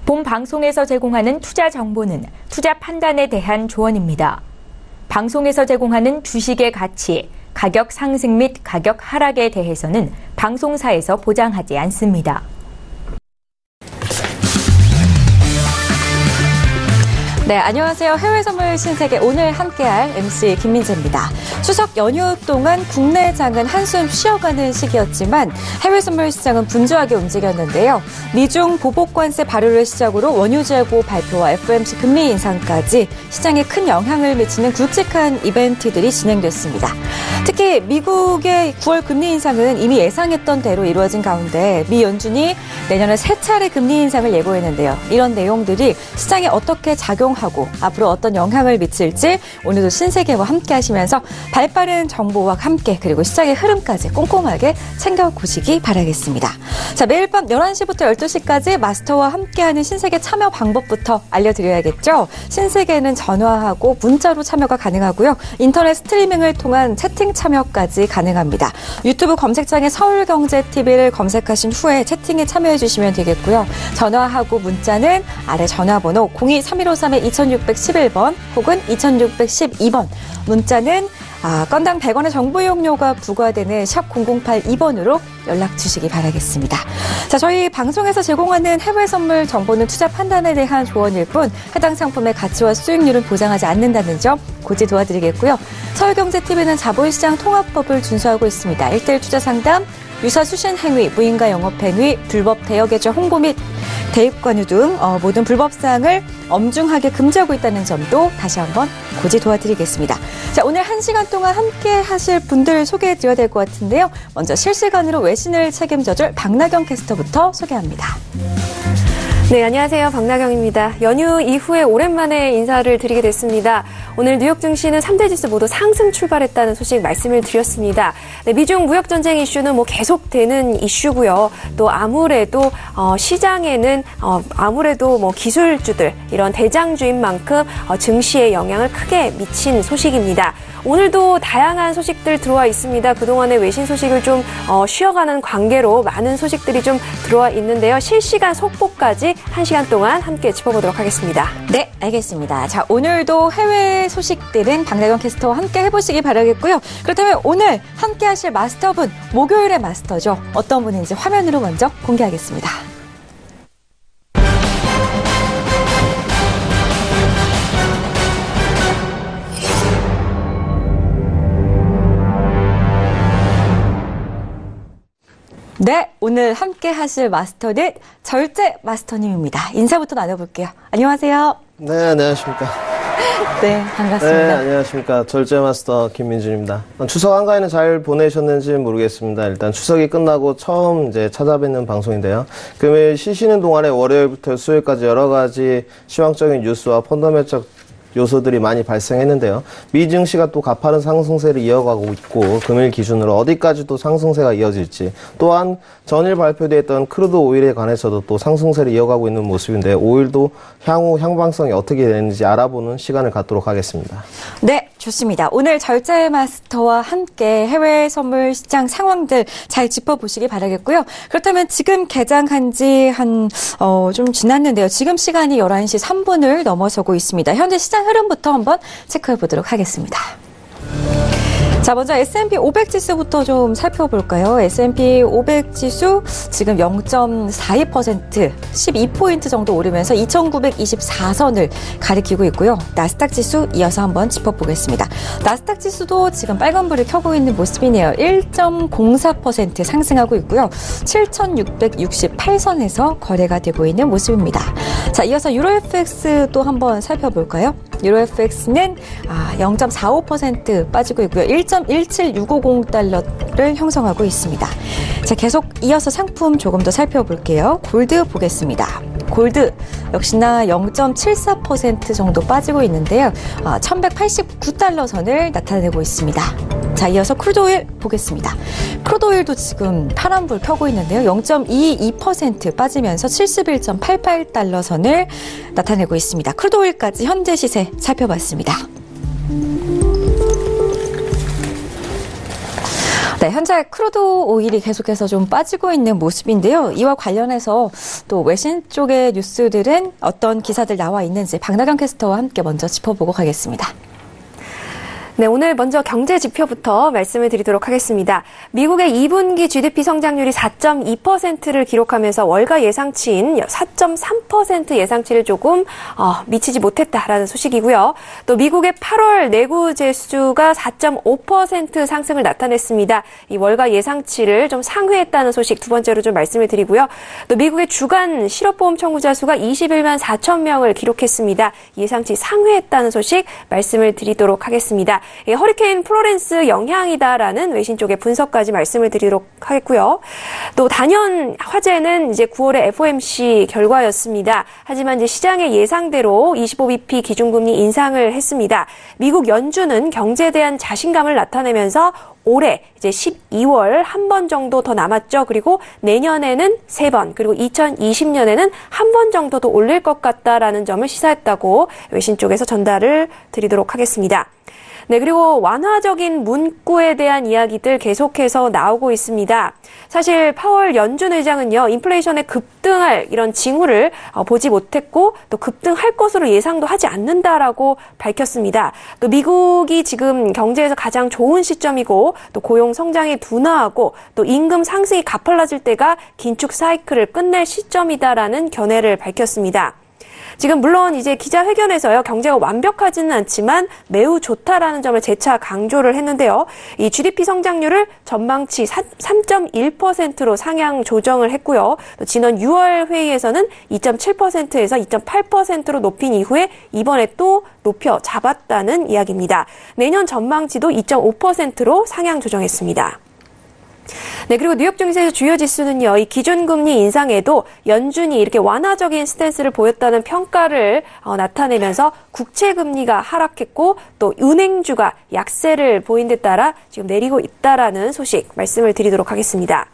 본 방송에서 제공하는 투자 정보는 투자 판단에 대한 조언입니다. 방송에서 제공하는 주식의 가치, 가격 상승 및 가격 하락에 대해서는 방송사에서 보장하지 않습니다. 네, 안녕하세요. 해외 선물 신세계 오늘 함께할 MC 김민재입니다. 추석 연휴 동안 국내장은 한숨 쉬어가는 시기였지만 해외 선물 시장은 분주하게 움직였는데요. 미중 보복관세 발효를 시작으로 원유 재고 발표와 FOMC 금리 인상까지 시장에 큰 영향을 미치는 굵직한 이벤트들이 진행됐습니다. 특히 미국의 9월 금리 인상은 이미 예상했던 대로 이루어진 가운데 미 연준이 내년에 3차례 금리 인상을 예고했는데요. 이런 내용들이 시장에 어떻게 작용하고 앞으로 어떤 영향을 미칠지 오늘도 신세계와 함께 하시면서 발빠른 정보와 함께 그리고 시장의 흐름까지 꼼꼼하게 챙겨보시기 바라겠습니다. 자, 매일 밤 11시부터 12시까지 마스터와 함께하는 신세계 참여 방법부터 알려드려야겠죠. 신세계는 전화하고 문자로 참여가 가능하고요. 인터넷 스트리밍을 통한 채팅 참여까지 가능합니다. 유튜브 검색창에 서울경제TV를 검색하신 후에 채팅에 참여해 주시면 되겠고요. 전화하고 문자는 아래 전화번호 02-3153-2611번 혹은 2612번 문자는 건당 100원의 정보 이용료가 부과되는 샵 0082번으로 연락 주시기 바라겠습니다. 자, 저희 방송에서 제공하는 해외 선물 정보는 투자 판단에 대한 조언일 뿐 해당 상품의 가치와 수익률은 보장하지 않는다는 점 고지 도와드리겠고요. 서울경제TV는 자본시장 통합법을 준수하고 있습니다. 1:1 투자 상담, 유사 수신 행위, 무인가 영업 행위, 불법 대여계좌 홍보 및 대입 관유 등 모든 불법 사항을 엄중하게 금지하고 있다는 점도 다시 한번 고지 도와드리겠습니다. 자, 오늘 1시간 동안 함께 하실 분들 소개해드려야 될 것 같은데요. 먼저 실시간으로 외신을 책임져줄 박나경 캐스터부터 소개합니다. 네, 안녕하세요. 박나경입니다. 연휴 이후에 오랜만에 인사를 드리게 됐습니다. 오늘 뉴욕 증시는 3대 지수 모두 상승 출발했다는 소식 말씀을 드렸습니다. 네, 미중 무역 전쟁 이슈는 계속되는 이슈고요. 또 아무래도 시장에는 아무래도 기술주들 이런 대장주인 만큼 증시에 영향을 크게 미친 소식입니다. 오늘도 다양한 소식들 들어와 있습니다. 그동안의 외신 소식을 좀 쉬어가는 관계로 많은 소식들이 좀 들어와 있는데요. 실시간 속보까지 1시간 동안 함께 짚어보도록 하겠습니다. 네, 알겠습니다. 자, 오늘도 해외 소식들은 박나경 캐스터와 함께 해보시기 바라겠고요. 그렇다면 오늘 함께 하실 마스터분, 목요일의 마스터죠. 어떤 분인지 화면으로 먼저 공개하겠습니다. 네, 오늘 함께 하실 마스터는 절제 마스터님입니다. 인사부터 나눠볼게요. 안녕하세요. 네, 안녕하십니까. 네, 반갑습니다. 네, 안녕하십니까. 절제 마스터 김민준입니다. 추석 한가위는 잘 보내셨는지 모르겠습니다. 일단 추석이 끝나고 처음 이제 찾아뵙는 방송인데요. 금요일 쉬시는 동안에 월요일부터 수요일까지 여러 가지 시황적인 뉴스와 펀더멘적 요소들이 많이 발생했는데요. 미 증시가 또 가파른 상승세를 이어가고 있고 금일 기준으로 어디까지 또 상승세가 이어질지, 또한 전일 발표됐던 크루드 오일에 관해서도 또 상승세를 이어가고 있는 모습인데 오일도 향후 향방성이 어떻게 되는지 알아보는 시간을 갖도록 하겠습니다. 네, 좋습니다. 오늘 절제 마스터와 함께 해외 선물 시장 상황들 잘 짚어보시기 바라겠고요. 그렇다면 지금 개장한 지 좀 지났는데요. 지금 시간이 11시 3분을 넘어서고 있습니다. 현재 시장 흐름부터 한번 체크해 보도록 하겠습니다. 자, 먼저 S&P 500 지수부터 좀 살펴볼까요? S&P 500 지수 지금 0.42%, 12포인트 정도 오르면서 2,924선을 가리키고 있고요. 나스닥 지수 이어서 한번 짚어보겠습니다. 나스닥 지수도 지금 빨간불을 켜고 있는 모습이네요. 1.04% 상승하고 있고요. 7,668선에서 거래가 되고 있는 모습입니다. 자, 이어서 유로FX도 한번 살펴볼까요? 유로FX는 0.45% 빠지고 있고요. 1.17650달러를 형성하고 있습니다. 자, 계속 이어서 상품 조금 더 살펴볼게요. 골드 보겠습니다. 골드 역시나 0.74% 정도 빠지고 있는데요. 1189달러 선을 나타내고 있습니다. 자, 이어서 크루드오일 보겠습니다. 크루드오일도 지금 파란불 켜고 있는데요. 0.22% 빠지면서 71.88달러 선을 나타내고 있습니다. 크루드오일까지 현재 시세 살펴봤습니다. 네, 현재 크루드 오일이 계속해서 좀 빠지고 있는 모습인데요. 이와 관련해서 또 외신 쪽의 뉴스들은 어떤 기사들 나와 있는지 박나경 캐스터와 함께 먼저 짚어보고 가겠습니다. 네, 오늘 먼저 경제 지표부터 말씀을 드리도록 하겠습니다. 미국의 2분기 GDP 성장률이 4.2%를 기록하면서 월가 예상치인 4.3% 예상치를 조금 미치지 못했다라는 소식이고요. 또 미국의 8월 내구 재수가 4.5% 상승을 나타냈습니다. 이 월가 예상치를 좀 상회했다는 소식 두 번째로 좀 말씀을 드리고요. 또 미국의 주간 실업보험 청구자 수가 21만 4천 명을 기록했습니다. 예상치 상회했다는 소식 말씀을 드리도록 하겠습니다. 허리케인 플로렌스 영향이다라는 외신 쪽의 분석까지 말씀을 드리도록 하겠고요. 또 단연 화제는 이제 9월의 FOMC 결과였습니다. 하지만 이제 시장의 예상대로 25bp 기준금리 인상을 했습니다. 미국 연준은 경제에 대한 자신감을 나타내면서 올해 이제 12월 한 번 정도 더 남았죠. 그리고 내년에는 3번, 그리고 2020년에는 한 번 정도 더 올릴 것 같다라는 점을 시사했다고 외신 쪽에서 전달을 드리도록 하겠습니다. 네, 그리고 완화적인 문구에 대한 이야기들 계속해서 나오고 있습니다. 사실 파월 연준 의장은요, 인플레이션에 급등할 이런 징후를 보지 못했고 또 급등할 것으로 예상도 하지 않는다라고 밝혔습니다. 또 미국이 지금 경제에서 가장 좋은 시점이고 또 고용 성장이 둔화하고 또 임금 상승이 가팔라질 때가 긴축 사이클을 끝낼 시점이다라는 견해를 밝혔습니다. 지금 물론 이제 기자회견에서요, 경제가 완벽하지는 않지만 매우 좋다라는 점을 재차 강조를 했는데요. 이 GDP 성장률을 전망치 3.1%로 상향 조정을 했고요. 또 지난 6월 회의에서는 2.7%에서 2.8%로 높인 이후에 이번에 또 높여 잡았다는 이야기입니다. 내년 전망치도 2.5%로 상향 조정했습니다. 네, 그리고 뉴욕 증시에서 주요 지수는요, 이 기준금리 인상에도 연준이 이렇게 완화적인 스탠스를 보였다는 평가를 나타내면서 국채금리가 하락했고 또 은행주가 약세를 보인 데 따라 지금 내리고 있다라는 소식 말씀을 드리도록 하겠습니다.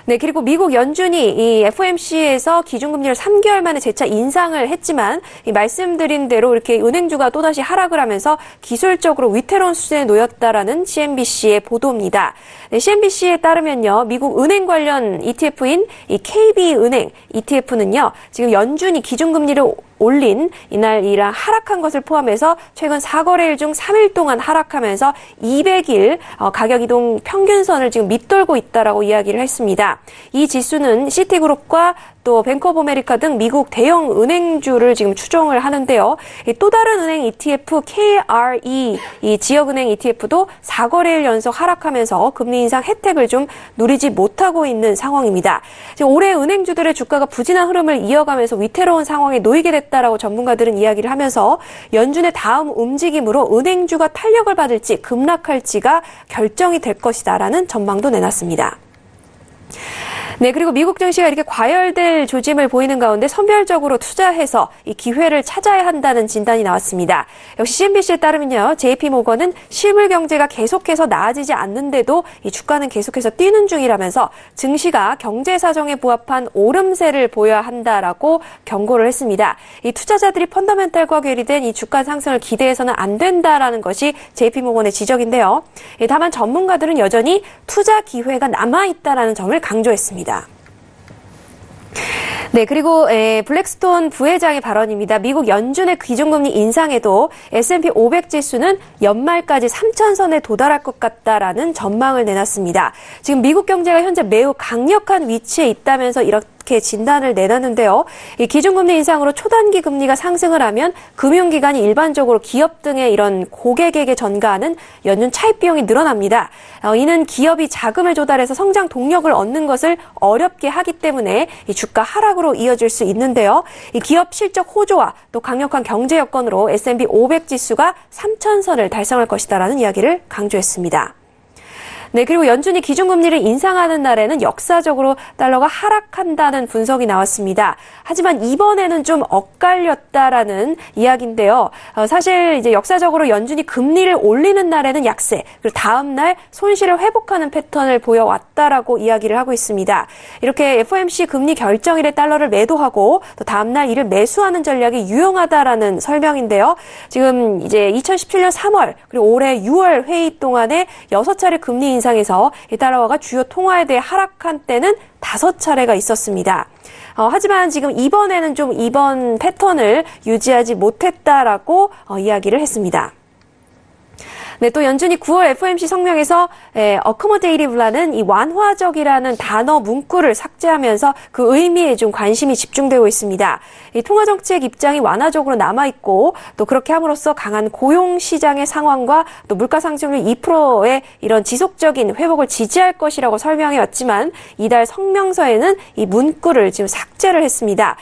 네, 그리고 미국 연준이 이 FOMC에서 기준금리를 3개월 만에 재차 인상을 했지만 이 말씀드린 대로 이렇게 은행주가 또다시 하락을 하면서 기술적으로 위태로운 수준에 놓였다라는 CNBC의 보도입니다. 네, CNBC에 따르면요, 미국 은행 관련 ETF인 이 KB은행 ETF는요, 지금 연준이 기준금리를 올린 이날이랑 하락한 것을 포함해서 최근 4거래일 중 3일 동안 하락하면서 200일 가격 이동 평균선을 지금 밑돌고 있다라고 이야기를 했습니다. 이 지수는 시티그룹과 또 뱅크 오브 아메리카 등 미국 대형 은행주를 지금 추종을 하는데요. 또 다른 은행 ETF KRE 이 지역은행 ETF도 4거래일 연속 하락하면서 금리 인상 혜택을 좀 누리지 못하고 있는 상황입니다. 지금 올해 은행주들의 주가가 부진한 흐름을 이어가면서 위태로운 상황에 놓이게 됐다라고 전문가들은 이야기를 하면서 연준의 다음 움직임으로 은행주가 탄력을 받을지 급락할지가 결정이 될 것이다라는 전망도 내놨습니다. 네, 그리고 미국 증시가 이렇게 과열될 조짐을 보이는 가운데 선별적으로 투자해서 이 기회를 찾아야 한다는 진단이 나왔습니다. 역시 CNBC에 따르면요, JP모건은 실물 경제가 계속해서 나아지지 않는데도 이 주가는 계속해서 뛰는 중이라면서 증시가 경제 사정에 부합한 오름세를 보여야 한다라고 경고를 했습니다. 이 투자자들이 펀더멘탈과 괴리된 이 주가 상승을 기대해서는 안 된다라는 것이 JP모건의 지적인데요. 다만 전문가들은 여전히 투자 기회가 남아있다라는 점을 강조했습니다. 네, 그리고 블랙스톤 부회장의 발언입니다. 미국 연준의 기준금리 인상에도 S&P 500 지수는 연말까지 3,000선에 도달할 것 같다라는 전망을 내놨습니다. 지금 미국 경제가 현재 매우 강력한 위치에 있다면서 이렇게 진단을 내놨는데요. 이 기준금리 인상으로 초단기 금리가 상승을 하면 금융기관이 일반적으로 기업 등의 이런 고객에게 전가하는 연준 차입 비용이 늘어납니다. 이는 기업이 자금을 조달해서 성장 동력을 얻는 것을 어렵게 하기 때문에 이 주가 하락으로 이어질 수 있는데요. 이 기업 실적 호조와 또 강력한 경제 여건으로 S&P 500 지수가 3,000선을 달성할 것이다라는 이야기를 강조했습니다. 네, 그리고 연준이 기준금리를 인상하는 날에는 역사적으로 달러가 하락한다는 분석이 나왔습니다. 하지만 이번에는 좀 엇갈렸다라는 이야기인데요. 사실 이제 역사적으로 연준이 금리를 올리는 날에는 약세, 그리고 다음 날 손실을 회복하는 패턴을 보여왔다라고 이야기를 하고 있습니다. 이렇게 FOMC 금리 결정일에 달러를 매도하고 또 다음 날 이를 매수하는 전략이 유용하다라는 설명인데요. 지금 이제 2017년 3월 그리고 올해 6월 회의 동안에 6차례 금리 인상에서 이 달러화가 주요 통화에 대해 하락한 때는 5차례가 있었습니다. 하지만 지금 이번에는 좀 이번 패턴을 유지하지 못했다라고 이야기를 했습니다. 네, 또 연준이 9월 FOMC 성명에서 accommodate라는 이 완화적이라는 단어 문구를 삭제하면서 그 의미에 좀 관심이 집중되고 있습니다. 이 통화정책 입장이 완화적으로 남아있고 또 그렇게 함으로써 강한 고용시장의 상황과 또 물가상승률 2%의 이런 지속적인 회복을 지지할 것이라고 설명해왔지만 이달 성명서에는 이 문구를 지금 삭제를 했습니다.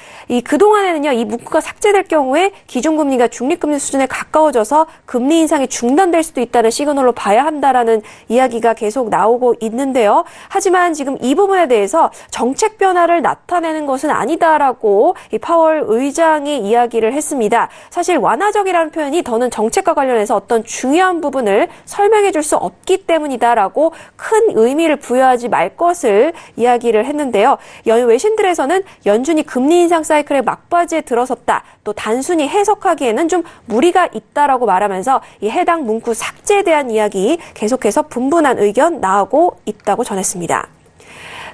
그동안에는요, 이 문구가 삭제될 경우에 기준금리가 중립금리 수준에 가까워져서 금리 인상이 중단될 수도 있다는 시그널로 봐야 한다라는 이야기가 계속 나오고 있는데요. 하지만 지금 이 부분에 대해서 정책 변화를 나타내는 것은 아니다라고 이 파월 의장이 이야기를 했습니다. 사실 완화적이라는 표현이 더는 정책과 관련해서 어떤 중요한 부분을 설명해 줄 수 없기 때문이다라고 큰 의미를 부여하지 말 것을 이야기를 했는데요. 외신들에서는 연준이 금리 인상 사이클의 막바지에 들어섰다. 또 단순히 해석하기에는 좀 무리가 있다라고 말하면서 이 해당 문구 삭제에 대한 이야기 계속해서 분분한 의견 나오고 있다고 전했습니다.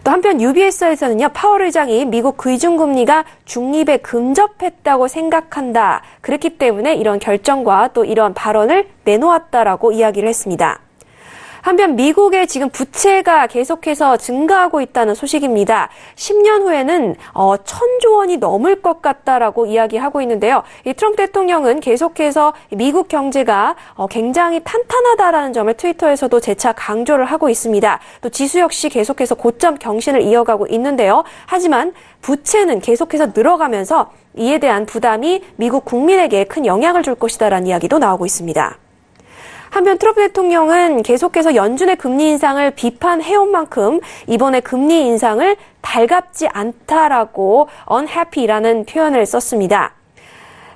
또 한편 UBS에서는요, 파월 의장이 미국 기준금리가 중립에 근접했다고 생각한다. 그렇기 때문에 이런 결정과 또 이런 발언을 내놓았다라고 이야기를 했습니다. 한편 미국의 지금 부채가 계속해서 증가하고 있다는 소식입니다. 10년 후에는 1,000조 원이 넘을 것 같다라고 이야기하고 있는데요. 이 트럼프 대통령은 계속해서 미국 경제가 굉장히 탄탄하다라는 점을 트위터에서도 재차 강조를 하고 있습니다. 또 지수 역시 계속해서 고점 경신을 이어가고 있는데요. 하지만 부채는 계속해서 늘어가면서 이에 대한 부담이 미국 국민에게 큰 영향을 줄 것이다라는 이야기도 나오고 있습니다. 한편 트럼프 대통령은 계속해서 연준의 금리 인상을 비판해온 만큼 이번에 금리 인상을 달갑지 않다라고 unhappy라는 표현을 썼습니다.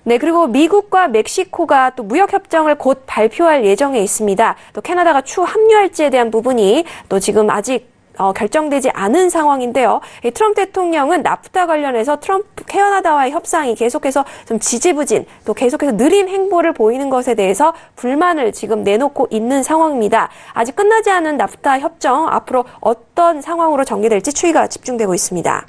네, 그리고 미국과 멕시코가 또 무역협정을 곧 발표할 예정에 있습니다. 또 캐나다가 추후 합류할지에 대한 부분이 또 지금 아직 결정되지 않은 상황인데요. 이 트럼프 대통령은 나프타 관련해서 캐나다와의 협상이 계속해서 좀 지지부진, 또 계속해서 느린 행보를 보이는 것에 대해서 불만을 지금 내놓고 있는 상황입니다. 아직 끝나지 않은 나프타 협정, 앞으로 어떤 상황으로 전개될지 추이가 집중되고 있습니다.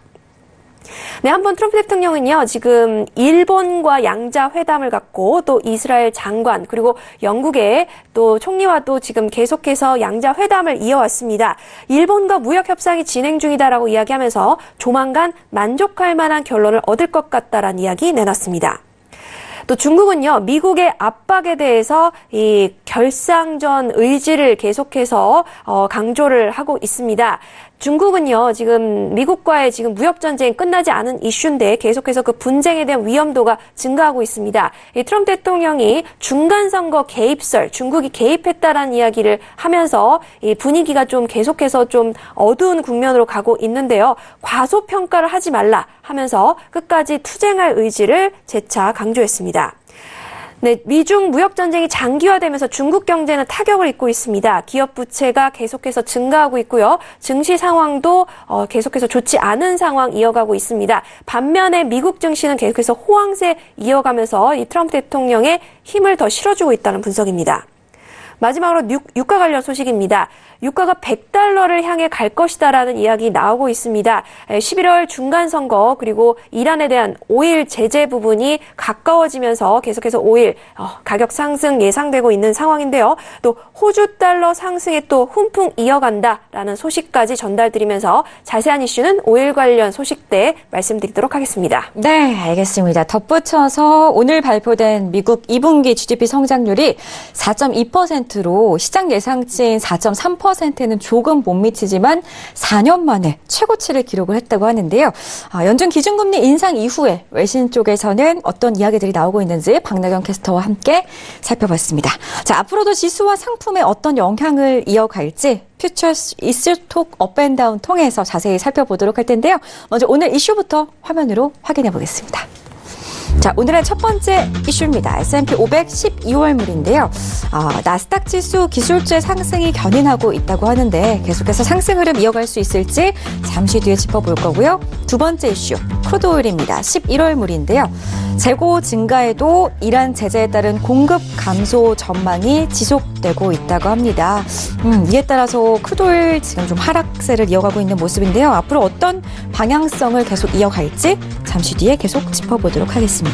네, 한번 트럼프 대통령은요, 지금 일본과 양자 회담을 갖고 또 이스라엘 장관 그리고 영국의 또 총리와도 지금 계속해서 양자 회담을 이어왔습니다. 일본과 무역 협상이 진행 중이다라고 이야기하면서 조만간 만족할 만한 결론을 얻을 것 같다라는 이야기 내놨습니다. 또 중국은요, 미국의 압박에 대해서 이 결상전 의지를 계속해서 강조를 하고 있습니다. 중국은요, 지금 미국과의 지금 무역전쟁이 끝나지 않은 이슈인데 계속해서 그 분쟁에 대한 위험도가 증가하고 있습니다. 이 트럼프 대통령이 중간선거 개입설, 중국이 개입했다라는 이야기를 하면서 이 분위기가 좀 계속해서 좀 어두운 국면으로 가고 있는데요. 과소평가를 하지 말라 하면서 끝까지 투쟁할 의지를 재차 강조했습니다. 네, 미중 무역전쟁이 장기화되면서 중국 경제는 타격을 입고 있습니다. 기업 부채가 계속해서 증가하고 있고요. 증시 상황도 계속해서 좋지 않은 상황 이어가고 있습니다. 반면에 미국 증시는 계속해서 호황세 이어가면서 이 트럼프 대통령의 힘을 더 실어주고 있다는 분석입니다. 마지막으로 유가 관련 소식입니다. 유가가 100달러를 향해 갈 것이다라는 이야기 나오고 있습니다. 11월 중간선거 그리고 이란에 대한 오일 제재 부분이 가까워지면서 계속해서 오일 가격 상승 예상되고 있는 상황인데요. 또 호주 달러 상승에 또 훈풍 이어간다라는 소식까지 전달드리면서 자세한 이슈는 오일 관련 소식 때 말씀드리도록 하겠습니다. 네, 알겠습니다. 덧붙여서 오늘 발표된 미국 2분기 GDP 성장률이 4.2%로 시장 예상치인 4.3%는 조금 못 미치지만 4년 만에 최고치를 기록을 했다고 하는데요. 연준 기준금리 인상 이후에 외신 쪽에서는 어떤 이야기들이 나오고 있는지 박나경 캐스터와 함께 살펴봤습니다. 자, 앞으로도 지수와 상품에 어떤 영향을 이어갈지 퓨처스 이슈톡 업앤다운 통해서 자세히 살펴보도록 할 텐데요. 먼저 오늘 이슈부터 화면으로 확인해 보겠습니다. 자, 오늘의 첫 번째 이슈입니다. S&P 500 12월물인데요. 나스닥 지수 기술주의 상승이 견인하고 있다고 하는데 계속해서 상승 흐름 이어갈 수 있을지 잠시 뒤에 짚어볼 거고요. 두 번째 이슈, 크루드오일입니다. 11월물인데요. 재고 증가에도 이란 제재에 따른 공급 감소 전망이 지속되고 있다고 합니다. 이에 따라서 크루드오일 지금 좀 하락세를 이어가고 있는 모습인데요. 앞으로 어떤 방향성을 계속 이어갈지 잠시 뒤에 계속 짚어보도록 하겠습니다.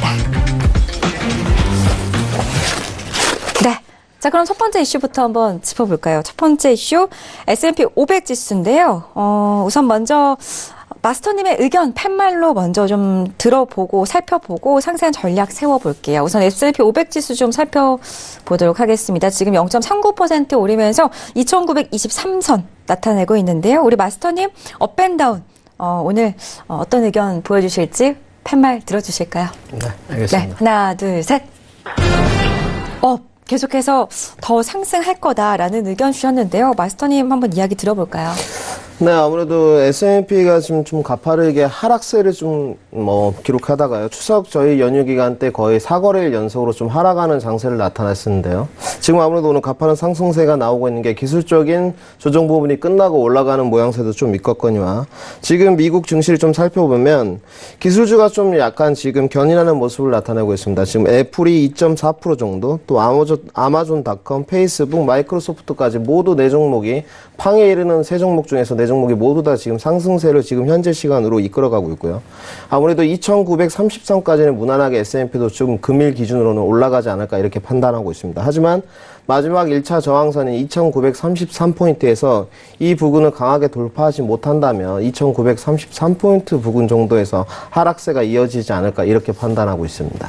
네. 자, 그럼 첫 번째 이슈부터 한번 짚어볼까요? 첫 번째 이슈, S&P 500 지수인데요. 우선 먼저 마스터님의 의견 팻말로 먼저 좀 들어보고 살펴보고 상세한 전략 세워볼게요. 우선 S&P 500 지수 좀 살펴보도록 하겠습니다. 지금 0.39% 오르면서 2923선 나타내고 있는데요. 우리 마스터님 업앤다운 오늘 어떤 의견 보여주실지 팻말 들어주실까요? 네, 알겠습니다. 네, 하나, 둘, 셋. 계속해서 더 상승할 거다라는 의견 주셨는데요. 마스터님 한번 이야기 들어볼까요? 네, 아무래도 S&P가 지금 좀 가파르게 하락세를 좀 기록하다가요. 추석 저희 연휴 기간 때 거의 4거래일 연속으로 좀 하락하는 장세를 나타냈었는데요. 지금 아무래도 오늘 가파른 상승세가 나오고 있는 게 기술적인 조정 부분이 끝나고 올라가는 모양새도 좀 있겠거니와 지금 미국 증시를 좀 살펴보면 기술주가 좀 약간 지금 견인하는 모습을 나타내고 있습니다. 지금 애플이 2.4% 정도, 또 아마존닷컴, 페이스북, 마이크로소프트까지 모두 네 종목이 팡에 이르는 세 종목 중에서 네 종목이 모두 다 지금 상승세를 지금 현재 시간으로 이끌어가고 있고요. 아무래도 2930선까지는 무난하게 S&P도 지금 금일 기준으로는 올라가지 않을까 이렇게 판단하고 있습니다. 하지만 마지막 1차 저항선인 2933포인트에서 이 부근을 강하게 돌파하지 못한다면 2933포인트 부근 정도에서 하락세가 이어지지 않을까 이렇게 판단하고 있습니다.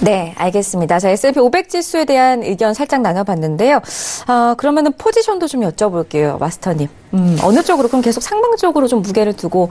네, 알겠습니다. 자, S&P 500 지수에 대한 의견 살짝 나눠봤는데요. 그러면은 포지션도 좀 여쭤볼게요, 마스터님. 어느 쪽으로, 그럼 계속 상방적으로 좀 무게를 두고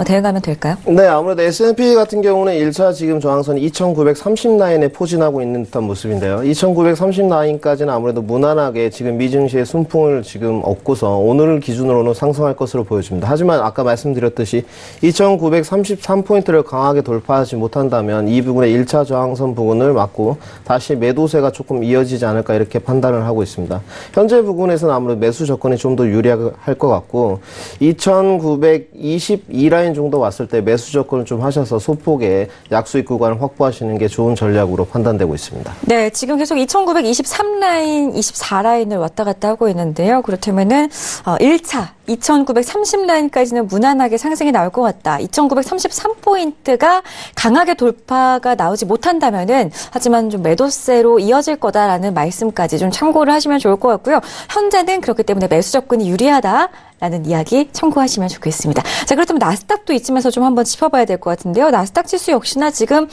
대응하면 될까요? 네, 아무래도 S&P 같은 경우는 1차 지금 저항선이 2930라인에 포진하고 있는 듯한 모습인데요. 2930라인까지는 아무래도 무난하게 지금 미증시의 순풍을 지금 얻고서 오늘을 기준으로는 상승할 것으로 보여집니다. 하지만 아까 말씀드렸듯이 2933포인트를 강하게 돌파하지 못한다면 이 부분의 1차 저항선 부분을 막고 다시 매도세가 조금 이어지지 않을까 이렇게 판단을 하고 있습니다. 현재 부분에서는 아무래도 매수 조건이 좀 더 유리할 것 같고 2922라인 정도 왔을 때 매수 조건을 좀 하셔서 소폭의 약수익 구간을 확보하시는 게 좋은 전략으로 판단되고 있습니다. 네, 지금 계속 2923라인, 24라인을 왔다 갔다 하고 있는데요. 그렇다면은 1차 2930라인까지는 무난하게 상승이 나올 것 같다. 2933포인트가 강하게 돌파가 나오지 못한다면은 하지만 좀 매도세로 이어질 거다라는 말씀까지 좀 참고를 하시면 좋을 것 같고요. 현재는 그렇기 때문에 매수 접근이 유리하다라는 이야기 참고하시면 좋겠습니다. 자, 그렇다면 나스닥도 이쯤에서 좀 한번 짚어봐야 될 것 같은데요. 나스닥 지수 역시나 지금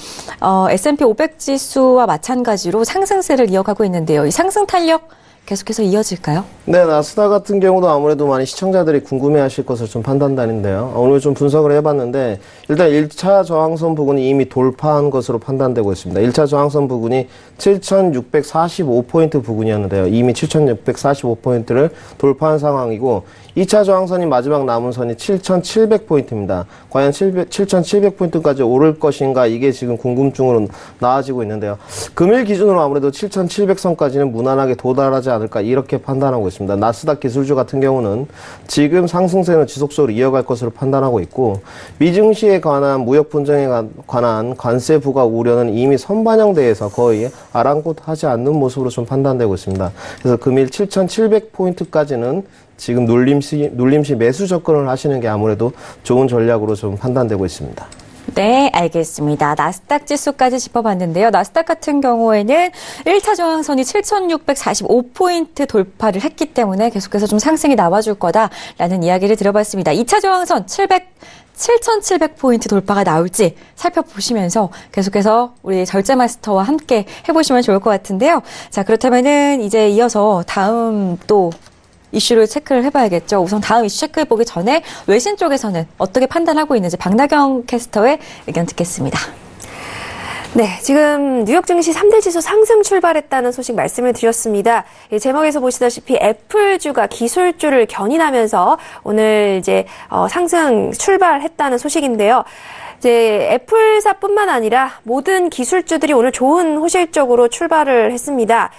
S&P 500 지수와 마찬가지로 상승세를 이어가고 있는데요. 이 상승 탄력 계속해서 이어질까요? 네, 나스닥 같은 경우도 아무래도 많이 시청자들이 궁금해하실 것을 좀 판단되는데요. 오늘 좀 분석을 해봤는데 일단 1차 저항선 부근이 이미 돌파한 것으로 판단되고 있습니다. 1차 저항선 부근이 7,645포인트 부근이었는데요. 이미 7,645포인트를 돌파한 상황이고 2차 저항선이 마지막 남은 선이 7,700포인트입니다. 과연 7,700포인트까지 오를 것인가 이게 지금 궁금증으로 나아지고 있는데요. 금일 기준으로 아무래도 7,700선까지는 무난하게 도달하지 않을까 이렇게 판단하고 있습니다. 나스닥 기술주 같은 경우는 지금 상승세는 지속적으로 이어갈 것으로 판단하고 있고 미증시에 관한 무역 분쟁에 관한 관세 부과 우려는 이미 선반영대에서 거의 아랑곳하지 않는 모습으로 좀 판단되고 있습니다. 그래서 금일 7,700포인트까지는 지금 눌림시 매수 접근을 하시는 게 아무래도 좋은 전략으로 좀 판단되고 있습니다. 네, 알겠습니다. 나스닥 지수까지 짚어봤는데요. 나스닥 같은 경우에는 1차 저항선이 7,645포인트 돌파를 했기 때문에 계속해서 좀 상승이 나와줄 거다라는 이야기를 들어봤습니다. 2차 저항선 7,700포인트 돌파가 나올지 살펴보시면서 계속해서 우리 절제 마스터와 함께 해보시면 좋을 것 같은데요. 자, 그렇다면은 이제 이어서 다음 또 이슈를 체크를 해봐야겠죠. 우선 다음 이슈 체크해보기 전에 외신 쪽에서는 어떻게 판단하고 있는지 박나경 캐스터의 의견 듣겠습니다. 네, 지금 뉴욕 증시 3대 지수 상승 출발했다는 소식 말씀을 드렸습니다. 제목에서 보시다시피 애플주가 기술주를 견인하면서 오늘 이제 상승 출발했다는 소식인데요. 이제 애플사뿐만 아니라 모든 기술주들이 오늘 좋은 호실적으로 출발을 했습니다.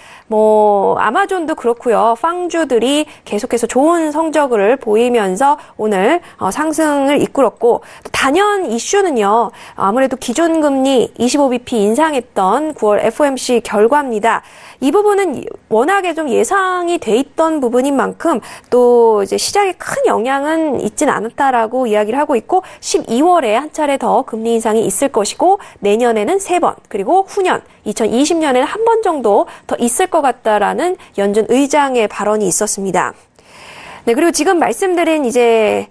아마존도 그렇고요. 빵주들이 계속해서 좋은 성적을 보이면서 오늘 상승을 이끌었고, 단연 이슈는요. 아무래도 기존금리 25bp 인상했던 9월 FOMC 결과입니다. 이 부분은 워낙에 좀 예상이 돼 있던 부분인 만큼 또 이제 시장에 큰 영향은 있진 않았다라고 이야기를 하고 있고, 12월에 한 차례 더 금리 인상이 있을 것이고, 내년에는 3번, 그리고 후년 2020년에는 한 번 정도 더 있을 것 같다라는 연준 의장의 발언이 있었습니다. 네, 그리고 지금 말씀드린 이제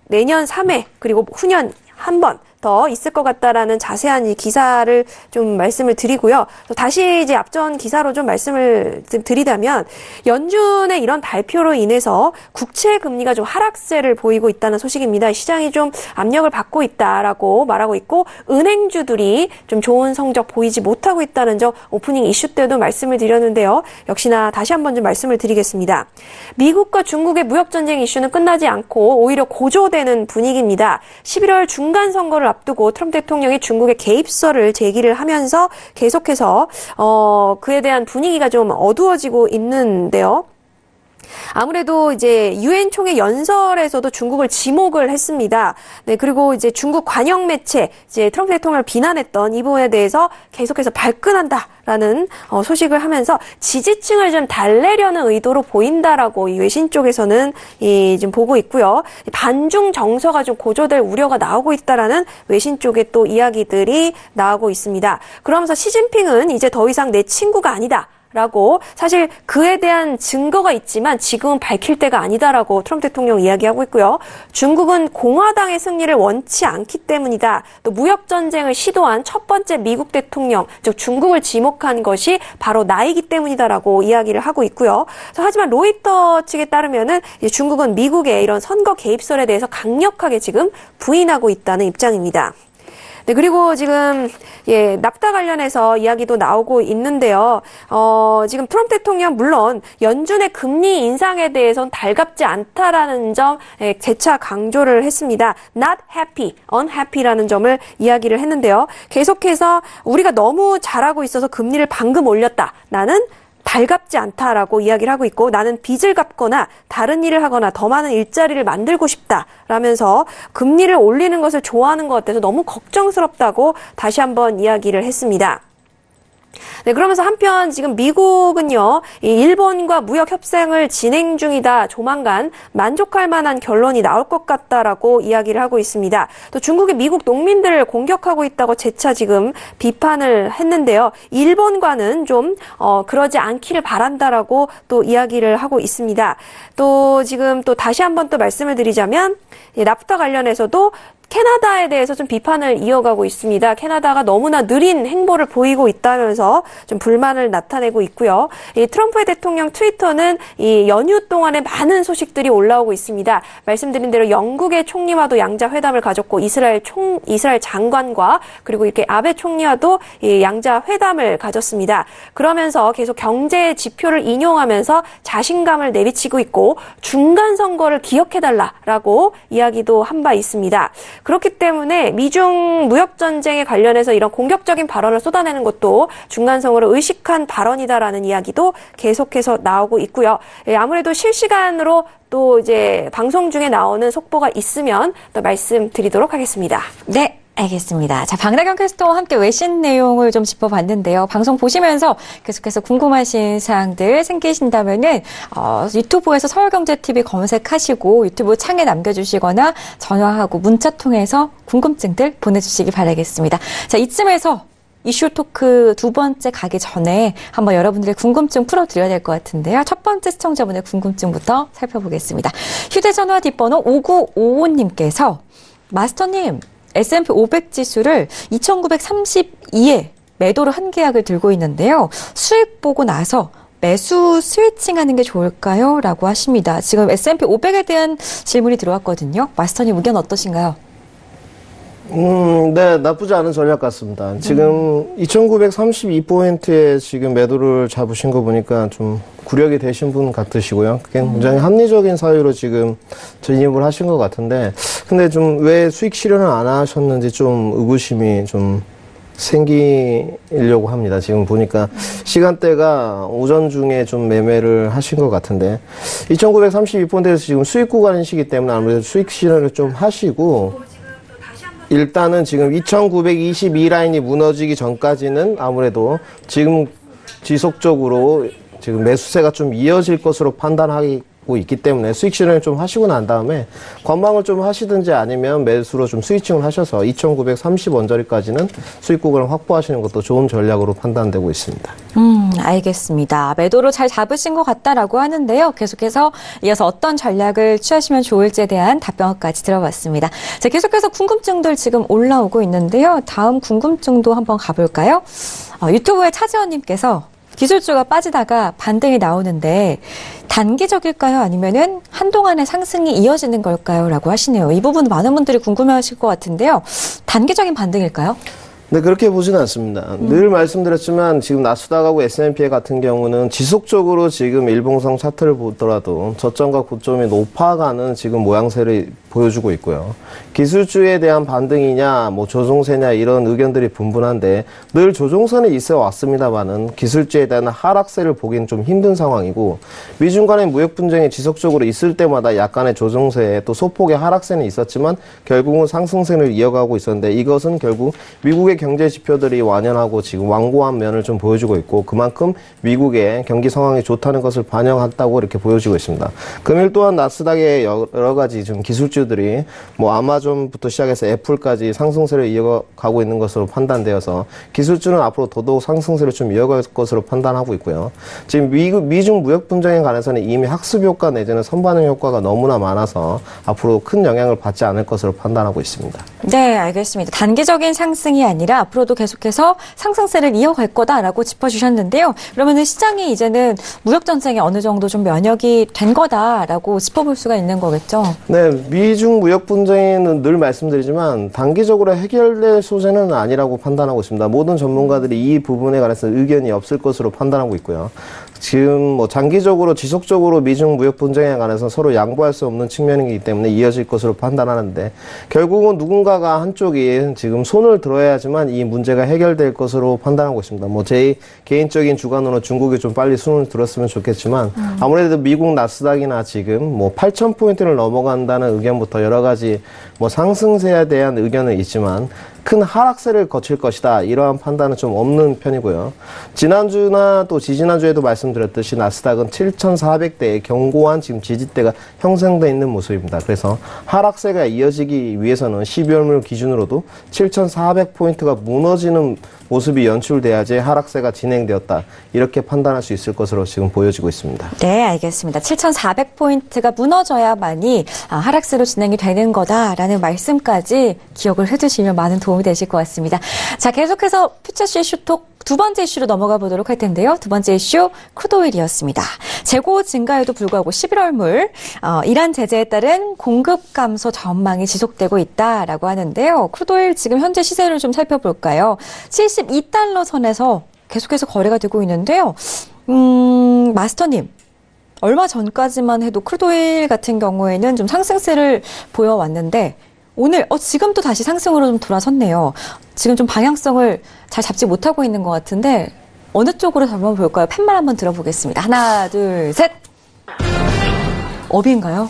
내년 3회 그리고 후년 한 번 더 있을 것 같다라는 자세한 이 기사를 좀 말씀을 드리고요. 또 다시 이제 앞전 기사로 좀 말씀을 드리자면, 연준의 이런 발표로 인해서 국채 금리가 좀 하락세를 보이고 있다는 소식입니다. 시장이 좀 압력을 받고 있다라고 말하고 있고, 은행주들이 좀 좋은 성적 보이지 못하고 있다는 점 오프닝 이슈 때도 말씀을 드렸는데요. 역시나 다시 한번 좀 말씀을 드리겠습니다. 미국과 중국의 무역 전쟁 이슈는 끝나지 않고 오히려 고조되는 분위기입니다. 11월 중간 선거를 앞두고 트럼프 대통령이 중국의 개입설을 제기를 하면서 계속해서 그에 대한 분위기가 좀 어두워지고 있는데요. 아무래도 이제 유엔 총회 연설에서도 중국을 지목을 했습니다. 네, 그리고 이제 중국 관영 매체 이제 트럼프 대통령을 비난했던 이 부분에 대해서 계속해서 발끈한다라는 소식을 하면서 지지층을 좀 달래려는 의도로 보인다라고 이 외신 쪽에서는 좀 보고 있고요. 반중 정서가 좀 고조될 우려가 나오고 있다라는 외신 쪽의 또 이야기들이 나오고 있습니다. 그러면서 시진핑은 이제 더 이상 내 친구가 아니다. 라고, 사실 그에 대한 증거가 있지만 지금은 밝힐 때가 아니다라고 트럼프 대통령 이야기하고 있고요. 중국은 공화당의 승리를 원치 않기 때문이다. 또 무역전쟁을 시도한 첫 번째 미국 대통령, 즉 중국을 지목한 것이 바로 나이기 때문이다라고 이야기를 하고 있고요. 하지만 로이터 측에 따르면은 중국은 미국의 이런 선거 개입설에 대해서 강력하게 지금 부인하고 있다는 입장입니다. 네, 그리고 지금, 납다 관련해서 이야기도 나오고 있는데요. 지금 트럼프 대통령 물론 연준의 금리 인상에 대해서는 달갑지 않다라는 점, 재차 강조를 했습니다. Not happy, unhappy라는 점을 이야기를 했는데요. 계속해서 우리가 너무 잘하고 있어서 금리를 방금 올렸다. 나는 달갑지 않다라고 이야기를 하고 있고, 나는 빚을 갚거나 다른 일을 하거나 더 많은 일자리를 만들고 싶다라면서 금리를 올리는 것을 좋아하는 것 같아서 너무 걱정스럽다고 다시 한번 이야기를 했습니다. 네, 그러면서 한편 지금 미국은요, 일본과 무역 협상을 진행 중이다. 조만간 만족할 만한 결론이 나올 것 같다라고 이야기를 하고 있습니다. 또 중국이 미국 농민들을 공격하고 있다고 재차 지금 비판을 했는데요. 일본과는 좀 그러지 않기를 바란다라고 또 이야기를 하고 있습니다. 또 지금 또 다시 한번 또 말씀을 드리자면, 납다 관련해서도 캐나다에 대해서 좀 비판을 이어가고 있습니다. 캐나다가 너무나 느린 행보를 보이고 있다면서 좀 불만을 나타내고 있고요. 이 트럼프 대통령 트위터는 이 연휴 동안에 많은 소식들이 올라오고 있습니다. 말씀드린 대로 영국의 총리와도 양자 회담을 가졌고, 이스라엘 장관과 그리고 이렇게 아베 총리와도 이 양자 회담을 가졌습니다. 그러면서 계속 경제 지표를 인용하면서 자신감을 내비치고 있고, 중간 선거를 기억해달라라고 이야기도 한 바 있습니다. 그렇기 때문에 미중 무역 전쟁에 관련해서 이런 공격적인 발언을 쏟아내는 것도 중간성으로 의식한 발언이다라는 이야기도 계속해서 나오고 있고요. 아무래도 실시간으로 또 이제 방송 중에 나오는 속보가 있으면 또 말씀드리도록 하겠습니다. 네. 알겠습니다. 자, 박나경 캐스터와 함께 외신 내용을 좀 짚어봤는데요. 방송 보시면서 계속해서 궁금하신 사항들 생기신다면은 유튜브에서 서울경제TV 검색하시고 유튜브 창에 남겨주시거나 전화하고 문자 통해서 궁금증들 보내주시기 바라겠습니다. 자, 이쯤에서 이슈 토크 두 번째 가기 전에 한번 여러분들의 궁금증 풀어드려야 될 것 같은데요. 첫 번째 시청자분의 궁금증부터 살펴보겠습니다. 휴대전화 뒷번호 5955님께서 마스터님, S&P 500 지수를 2,932에 매도로 한 계약을 들고 있는데요. 수익 보고 나서 매수 스위칭하는 게 좋을까요? 라고 하십니다. 지금 S&P 500에 대한 질문이 들어왔거든요. 마스터님 의견 어떠신가요? 네, 나쁘지 않은 전략 같습니다. 지금 2,932포인트에 지금 매도를 잡으신 거 보니까 좀 구력이 되신 분 같으시고요. 굉장히 합리적인 사유로 지금 진입을 하신 것 같은데, 근데 좀 왜 수익 실현을 안 하셨는지 좀 의구심이 좀 생기려고 합니다. 지금 보니까 시간대가 오전 중에 좀 매매를 하신 것 같은데, 2,932포인트에서 지금 수익 구간인 시기 때문에 아무래도 수익 실현을 좀 하시고, 일단은 지금 2,922 라인이 무너지기 전까지는 아무래도 지금 지속적으로 지금 매수세가 좀 이어질 것으로 판단하고 있기 때문에 수익 실현을 좀 하시고 난 다음에 관망을 좀 하시든지 아니면 매수로 좀 스위칭을 하셔서 2,930 언저리까지는 수익 구간을 확보하시는 것도 좋은 전략으로 판단되고 있습니다. 알겠습니다. 매도로 잘 잡으신 것 같다라고 하는데요. 계속해서 이어서 어떤 전략을 취하시면 좋을지에 대한 답변까지 들어봤습니다. 자, 계속해서 궁금증들 지금 올라오고 있는데요. 다음 궁금증도 한번 가볼까요? 유튜브에 차지원님께서 기술주가 빠지다가 반등이 나오는데 단기적일까요? 아니면은 한동안의 상승이 이어지는 걸까요? 라고 하시네요. 이 부분 많은 분들이 궁금해하실 것 같은데요. 단기적인 반등일까요? 네, 그렇게 보지는 않습니다. 늘 말씀드렸지만 지금 나스닥하고 S&P 같은 경우는 지속적으로 지금 일봉상 차트를 보더라도 저점과 고점이 높아가는 지금 모양새를 보여주고 있고요. 기술주에 대한 반등이냐, 뭐 조종세냐 이런 의견들이 분분한데 늘 조종선이 있어 왔습니다만은 기술주에 대한 하락세를 보기는 좀 힘든 상황이고, 미중 간의 무역 분쟁이 지속적으로 있을 때마다 약간의 조종세 또 소폭의 하락세는 있었지만 결국은 상승세를 이어가고 있었는데, 이것은 결국 미국의 경제 지표들이 완연하고 지금 완고한 면을 좀 보여주고 있고, 그만큼 미국의 경기 상황이 좋다는 것을 반영한다고 이렇게 보여지고 있습니다. 금일 또한 나스닥의 여러 가지 좀 기술주들이 뭐 아마존부터 시작해서 애플까지 상승세를 이어가고 있는 것으로 판단되어서 기술주는 앞으로 더더욱 상승세를 좀 이어갈 것으로 판단하고 있고요. 지금 미중 무역 분쟁에 관해서는 이미 학습 효과 내지는 선반영 효과가 너무나 많아서 앞으로 큰 영향을 받지 않을 것으로 판단하고 있습니다. 네, 알겠습니다. 단기적인 상승이 아니라 앞으로도 계속해서 상승세를 이어갈 거다라고 짚어주셨는데요. 그러면은 시장이 이제는 무역 전쟁에 어느 정도 좀 면역이 된 거다라고 짚어볼 수가 있는 거겠죠? 네, 미중 무역 분쟁은 늘 말씀드리지만 단기적으로 해결될 소재는 아니라고 판단하고 있습니다. 모든 전문가들이 이 부분에 관해서 의견이 없을 것으로 판단하고 있고요. 지금 뭐 장기적으로 지속적으로 미중 무역 분쟁에 관해서 서로 양보할 수 없는 측면이기 때문에 이어질 것으로 판단하는데, 결국은 누군가가 한쪽이 지금 손을 들어야지만 이 문제가 해결될 것으로 판단하고 있습니다. 뭐 제 개인적인 주관으로 중국이 좀 빨리 손을 들었으면 좋겠지만 아무래도 미국 나스닥이나 지금 뭐 8,000포인트를 넘어간다는 의견부터 여러 가지 뭐 상승세에 대한 의견은 있지만 큰 하락세를 거칠 것이다, 이러한 판단은 좀 없는 편이고요. 지난주나 또 지지난주에도 말씀드렸듯이 나스닥은 7,400대의 견고한 지금 지지대가 형성되어 있는 모습입니다. 그래서 하락세가 이어지기 위해서는 12월물 기준으로도 7,400포인트가 무너지는 모습이 연출돼야지 하락세가 진행되었다, 이렇게 판단할 수 있을 것으로 지금 보여지고 있습니다. 네, 알겠습니다. 7,400포인트가 무너져야만이 하락세로 진행이 되는 거다라는 말씀까지 기억을 해두시면 많은 도움이 되실 것 같습니다. 자, 계속해서 퓨처스 이슈톡 두 번째 이슈로 넘어가 보도록 할 텐데요. 두 번째 이슈, 크루드오일이었습니다. 재고 증가에도 불구하고 11월물 이란 제재에 따른 공급 감소 전망이 지속되고 있다라고 하는데요. 크루드오일 지금 현재 시세를 좀 살펴볼까요? 72달러 선에서 계속해서 거래가 되고 있는데요. 마스터님, 얼마 전까지만 해도 크루드오일 같은 경우에는 좀 상승세를 보여왔는데 오늘 지금 또 다시 상승으로 좀 돌아섰네요. 지금 좀 방향성을 잘 잡지 못하고 있는 것 같은데 어느 쪽으로 한번 볼까요? 팻말 한번 들어보겠습니다. 하나, 둘, 셋. 업인가요?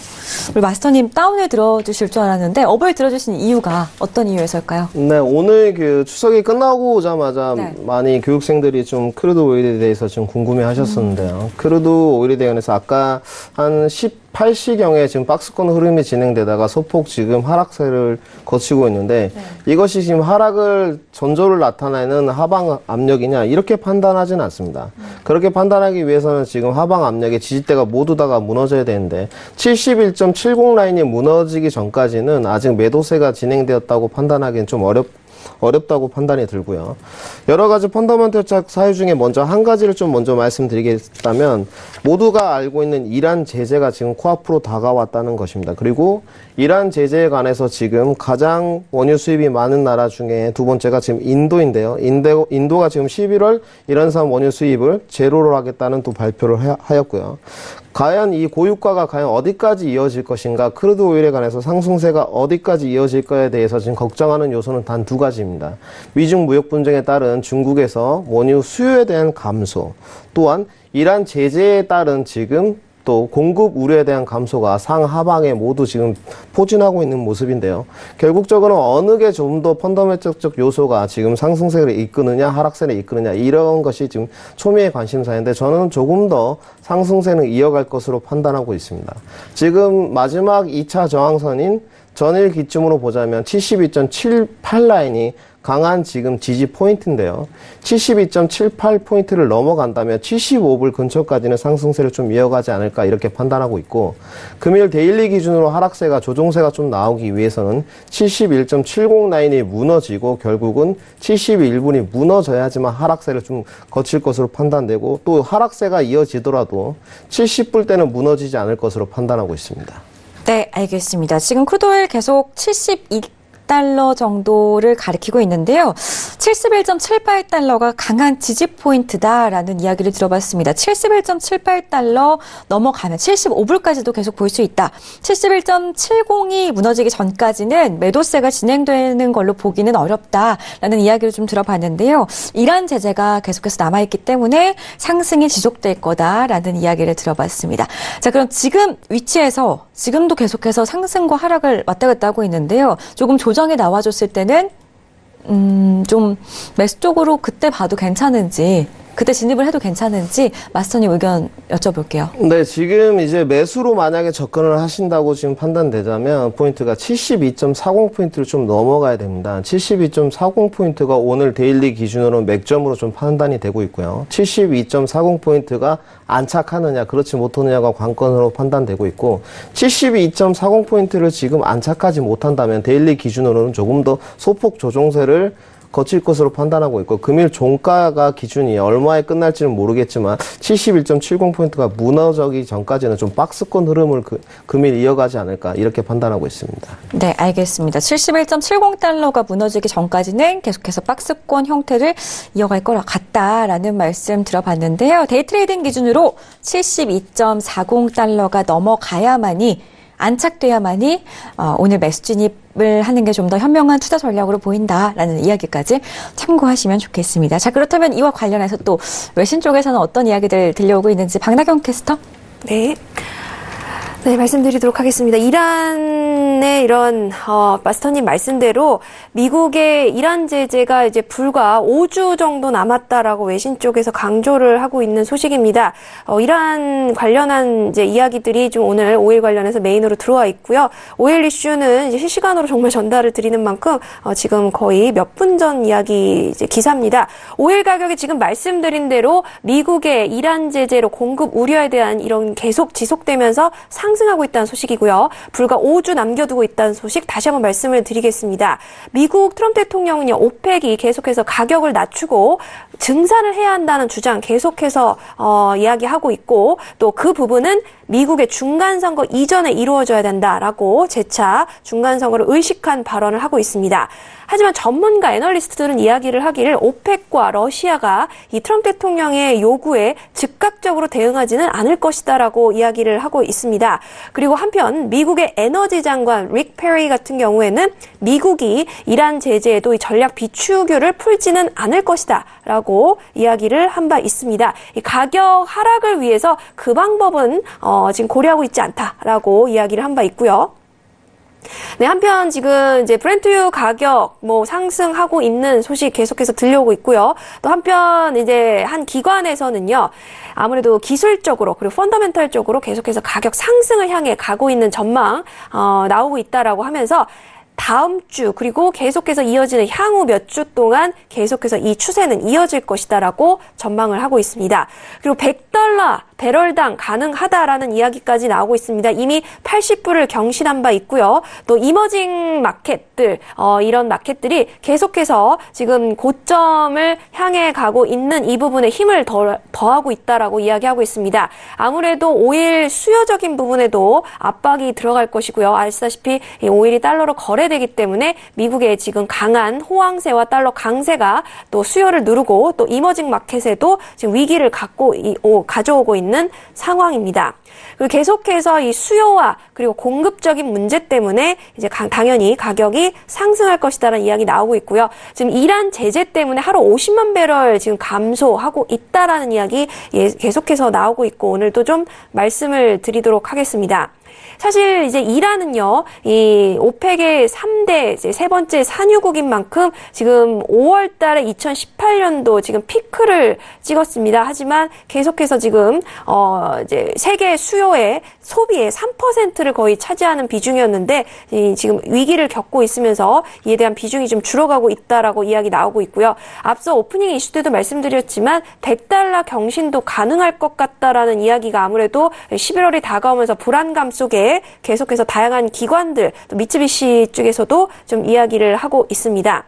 우리 마스터님 다운을 들어주실 줄 알았는데 업을 들어주신 이유가 어떤 이유에서일까요? 네, 오늘 그 추석이 끝나고 오자마자 많이 교육생들이 좀 크루드 오일에 대해서 좀 궁금해 하셨었는데요. 크루드 오일에 대해서 아까 한 18시경에 지금 박스권 흐름이 진행되다가 소폭 지금 하락세를 거치고 있는데 이것이 지금 하락을 전조를 나타내는 하방 압력이냐, 이렇게 판단하지는 않습니다. 그렇게 판단하기 위해서는 지금 하방 압력의 지지대가 모두 다가 무너져야 되는데 71.70 라인이 무너지기 전까지는 아직 매도세가 진행되었다고 판단하기는 좀 어렵다고 판단이 들고요. 여러 가지 펀더멘털적 사유 중에 먼저 한 가지를 좀 먼저 말씀드리겠다면 모두가 알고 있는 이란 제재가 지금 코앞으로 다가왔다는 것입니다. 그리고 이란 제재에 관해서 지금 가장 원유 수입이 많은 나라 중에 두 번째가 지금 인도인데요. 인도가 지금 11월 이란산 원유 수입을 제로로 하겠다는 또 발표를 하였고요. 과연 이 고유가가 과연 어디까지 이어질 것인가, 크루드 오일에 관해서 상승세가 어디까지 이어질 거에 대해서 지금 걱정하는 요소는 단 두 가지입니다. 미중 무역 분쟁에 따른 중국에서 원유 수요에 대한 감소, 또한 이란 제재에 따른 지금 또 공급 우려에 대한 감소가 상하방에 모두 지금 포진하고 있는 모습인데요. 결국적으로 어느 게 좀 더 펀더멘털적 요소가 지금 상승세를 이끄느냐 하락세를 이끄느냐 이런 것이 지금 초미의 관심사인데 저는 조금 더 상승세는 이어갈 것으로 판단하고 있습니다. 지금 마지막 2차 저항선인 전일 기점으로 보자면 72.78 라인이 강한 지금 지지 포인트인데요. 72.78포인트를 넘어간다면 75불 근처까지는 상승세를 좀 이어가지 않을까 이렇게 판단하고 있고, 금일 데일리 기준으로 하락세가 조정세가 좀 나오기 위해서는 71.70 라인이 무너지고 결국은 71분이 무너져야지만 하락세를 좀 거칠 것으로 판단되고, 또 하락세가 이어지더라도 70불 때는 무너지지 않을 것으로 판단하고 있습니다. 네, 알겠습니다. 지금 크루드오일 계속 72달러 정도를 가리키고 있는데요. 71.78달러가 강한 지지 포인트다라는 이야기를 들어봤습니다. 71.78달러 넘어가면 75불까지도 계속 볼 수 있다. 71.70이 무너지기 전까지는 매도세가 진행되는 걸로 보기는 어렵다라는 이야기를 좀 들어봤는데요. 이란 제재가 계속해서 남아있기 때문에 상승이 지속될 거다라는 이야기를 들어봤습니다. 자, 그럼 지금 위치에서 지금도 계속해서 상승과 하락을 왔다 갔다 하고 있는데요. 조금 조정이 나와줬을 때는 좀 매수 쪽으로 그때 봐도 괜찮은지, 그때 진입을 해도 괜찮은지 마스터님 의견 여쭤볼게요. 네, 지금 이제 매수로 만약에 접근을 하신다고 지금 판단되자면 포인트가 72.40포인트를 좀 넘어가야 됩니다. 72.40포인트가 오늘 데일리 기준으로 맥점으로 좀 판단이 되고 있고요. 72.40포인트가 안착하느냐 그렇지 못하느냐가 관건으로 판단되고 있고, 72.40포인트를 지금 안착하지 못한다면 데일리 기준으로는 조금 더 소폭 조정세를 거칠 것으로 판단하고 있고, 금일 종가가 기준이 얼마에 끝날지는 모르겠지만 71.70포인트가 무너지기 전까지는 좀 박스권 흐름을 금일 이어가지 않을까 이렇게 판단하고 있습니다. 네, 알겠습니다. 71.70달러가 무너지기 전까지는 계속해서 박스권 형태를 이어갈 것 같다라는 말씀 들어봤는데요. 데이트레이딩 기준으로 72.40달러가 넘어가야만이, 안착돼야만이 오늘 매수 진입을 하는 게 좀 더 현명한 투자 전략으로 보인다라는 이야기까지 참고하시면 좋겠습니다. 자, 그렇다면 이와 관련해서 또 외신 쪽에서는 어떤 이야기들 들려오고 있는지 박나경 캐스터. 네. 네, 말씀드리도록 하겠습니다. 이란의 이런 마스터님 말씀대로 미국의 이란 제재가 이제 불과 5주 정도 남았다라고 외신 쪽에서 강조를 하고 있는 소식입니다. 이란 관련한 이제 이야기들이 좀 오늘 오일 관련해서 메인으로 들어와 있고요. 오일 이슈는 이제 실시간으로 정말 전달을 드리는 만큼 지금 거의 몇 분 전 이야기 이제 기사입니다. 오일 가격이 지금 말씀드린 대로 미국의 이란 제재로 공급 우려에 대한 이런 계속 지속되면서 상승하고 있다는 소식이고요. 불과 5주 남겨두고 있다는 소식 다시 한번 말씀을 드리겠습니다. 미국 트럼프 대통령은요, 오펙이 계속해서 가격을 낮추고 증산을 해야 한다는 주장 계속해서 이야기하고 있고, 또 그 부분은 미국의 중간선거 이전에 이루어져야 된다라고 재차 중간선거를 의식한 발언을 하고 있습니다. 하지만 전문가 애널리스트들은 이야기를 하기를 오펙과 러시아가 이 트럼프 대통령의 요구에 즉각적으로 대응하지는 않을 것이다라고 이야기를 하고 있습니다. 그리고 한편 미국의 에너지 장관 릭 페리 같은 경우에는 미국이 이란 제재에도 이 전략 비축유를 풀지는 않을 것이다라고 이야기를 한 바 있습니다. 이 가격 하락을 위해서 그 방법은 지금 고려하고 있지 않다라고 이야기를 한 바 있고요. 네, 한편 지금 이제 브렌트유 가격 상승하고 있는 소식 계속해서 들려오고 있고요. 또 한편 이제 한 기관에서는요, 아무래도 기술적으로 그리고 펀더멘털적으로 계속해서 가격 상승을 향해 가고 있는 전망 나오고 있다라고 하면서 다음 주 그리고 계속해서 이어지는 향후 몇 주 동안 계속해서 이 추세는 이어질 것이다라고 전망을 하고 있습니다. 그리고 $100 배럴당 가능하다라는 이야기까지 나오고 있습니다. 이미 80불을 경신한 바 있고요. 또 이머징 마켓들, 이런 마켓들이 계속해서 지금 고점을 향해 가고 있는 이 부분에 힘을 더하고 있다라고 이야기하고 있습니다. 아무래도 오일 수요적인 부분에도 압박이 들어갈 것이고요. 아시다시피 이 오일이 달러로 거래되기 때문에 미국의 지금 강한 호황세와 달러 강세가 또 수요를 누르고 또 이머징 마켓에도 지금 위기를 가져오고 있는 상황입니다. 그리고 계속해서 이 수요와 그리고 공급적인 문제 때문에 이제 당연히 가격이 상승할 것이다라는 이야기 나오고 있고요. 지금 이란 제재 때문에 하루 50만 배럴 지금 감소하고 있다라는 이야기 계속해서 나오고 있고 오늘도 좀 말씀을 드리도록 하겠습니다. 사실 이제 이란은요, 이 오펙의 3대 이제 세 번째 산유국인 만큼 지금 5월 달에 2018년도 지금 피크를 찍었습니다. 하지만 계속해서 지금, 이제 세계 수요의 소비의 3%를 거의 차지하는 비중이었는데, 지금 위기를 겪고 있으면서 이에 대한 비중이 좀 줄어가고 있다라고 이야기 나오고 있고요. 앞서 오프닝 이슈 때도 말씀드렸지만, $100 경신도 가능할 것 같다라는 이야기가 아무래도 11월이 다가오면서 불안감 속에 계속해서 다양한 기관들, 또 미쓰비시 쪽에서도 좀 이야기를 하고 있습니다.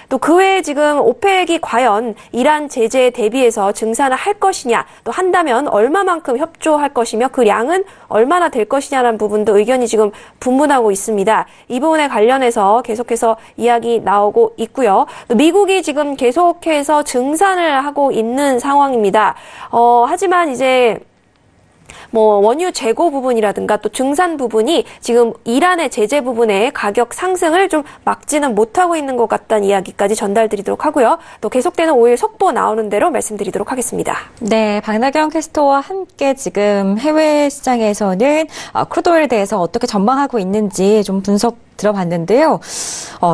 또 그 외에 지금 오펙이 과연 이란 제재에 대비해서 증산을 할 것이냐, 또 한다면 얼마만큼 협조할 것이며 그 양은 얼마나 될 것이냐라는 부분도 의견이 지금 분분하고 있습니다. 이 부분에 관련해서 계속해서 이야기 나오고 있고요. 또 미국이 지금 계속해서 증산을 하고 있는 상황입니다. 하지만 이제 원유 재고 부분이라든가 또 증산 부분이 지금 이란의 제재 부분의 가격 상승을 좀 막지는 못하고 있는 것 같다는 이야기까지 전달드리도록 하고요. 또 계속되는 오일 속보 나오는 대로 말씀드리도록 하겠습니다. 네, 박나경 캐스터와 함께 지금 해외 시장에서는 크루드오일에 대해서 어떻게 전망하고 있는지 좀 분석 들어봤는데요.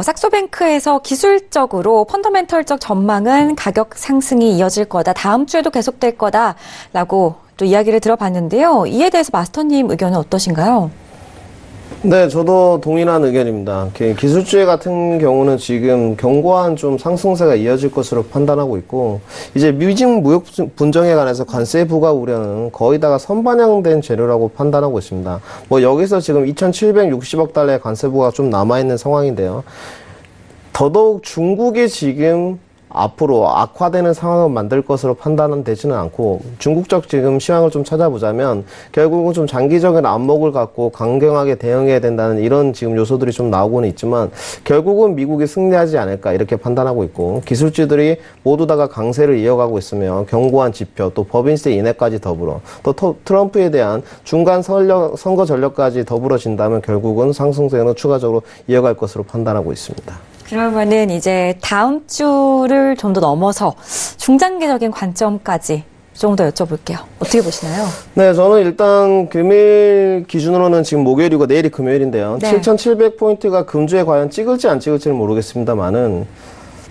삭소뱅크에서 기술적으로 펀더멘털적 전망은 가격 상승이 이어질 거다. 다음 주에도 계속될 거다라고 또 이야기를 들어봤는데요. 이에 대해서 마스터님 의견은 어떠신가요? 네, 저도 동일한 의견입니다. 기술주의 같은 경우는 지금 견고한 좀 상승세가 이어질 것으로 판단하고 있고, 이제 미중 무역 분쟁에 관해서 관세 부과 우려는 거의 다가 선반영된 재료라고 판단하고 있습니다. 여기서 지금 2,760억 달러의 관세 부가 좀 남아있는 상황인데요. 더더욱 중국이 지금 앞으로 악화되는 상황을 만들 것으로 판단은 되지는 않고, 중국적 지금 시황을 좀 찾아보자면 결국은 좀 장기적인 안목을 갖고 강경하게 대응해야 된다는 이런 지금 요소들이 좀 나오고는 있지만 결국은 미국이 승리하지 않을까 이렇게 판단하고 있고, 기술주들이 모두 다가 강세를 이어가고 있으며 견고한 지표 또 법인세 인하까지 더불어 또 트럼프에 대한 중간 선거 전략까지 더불어진다면 결국은 상승세는 추가적으로 이어갈 것으로 판단하고 있습니다. 그러면은 이제 다음 주를 좀 더 넘어서 중장기적인 관점까지 좀 더 여쭤볼게요. 어떻게 보시나요? 네, 저는 일단 금일 기준으로는 지금 목요일이고 내일이 금요일인데요. 네. 7,700포인트가 금주에 과연 찍을지 안 찍을지는 모르겠습니다만은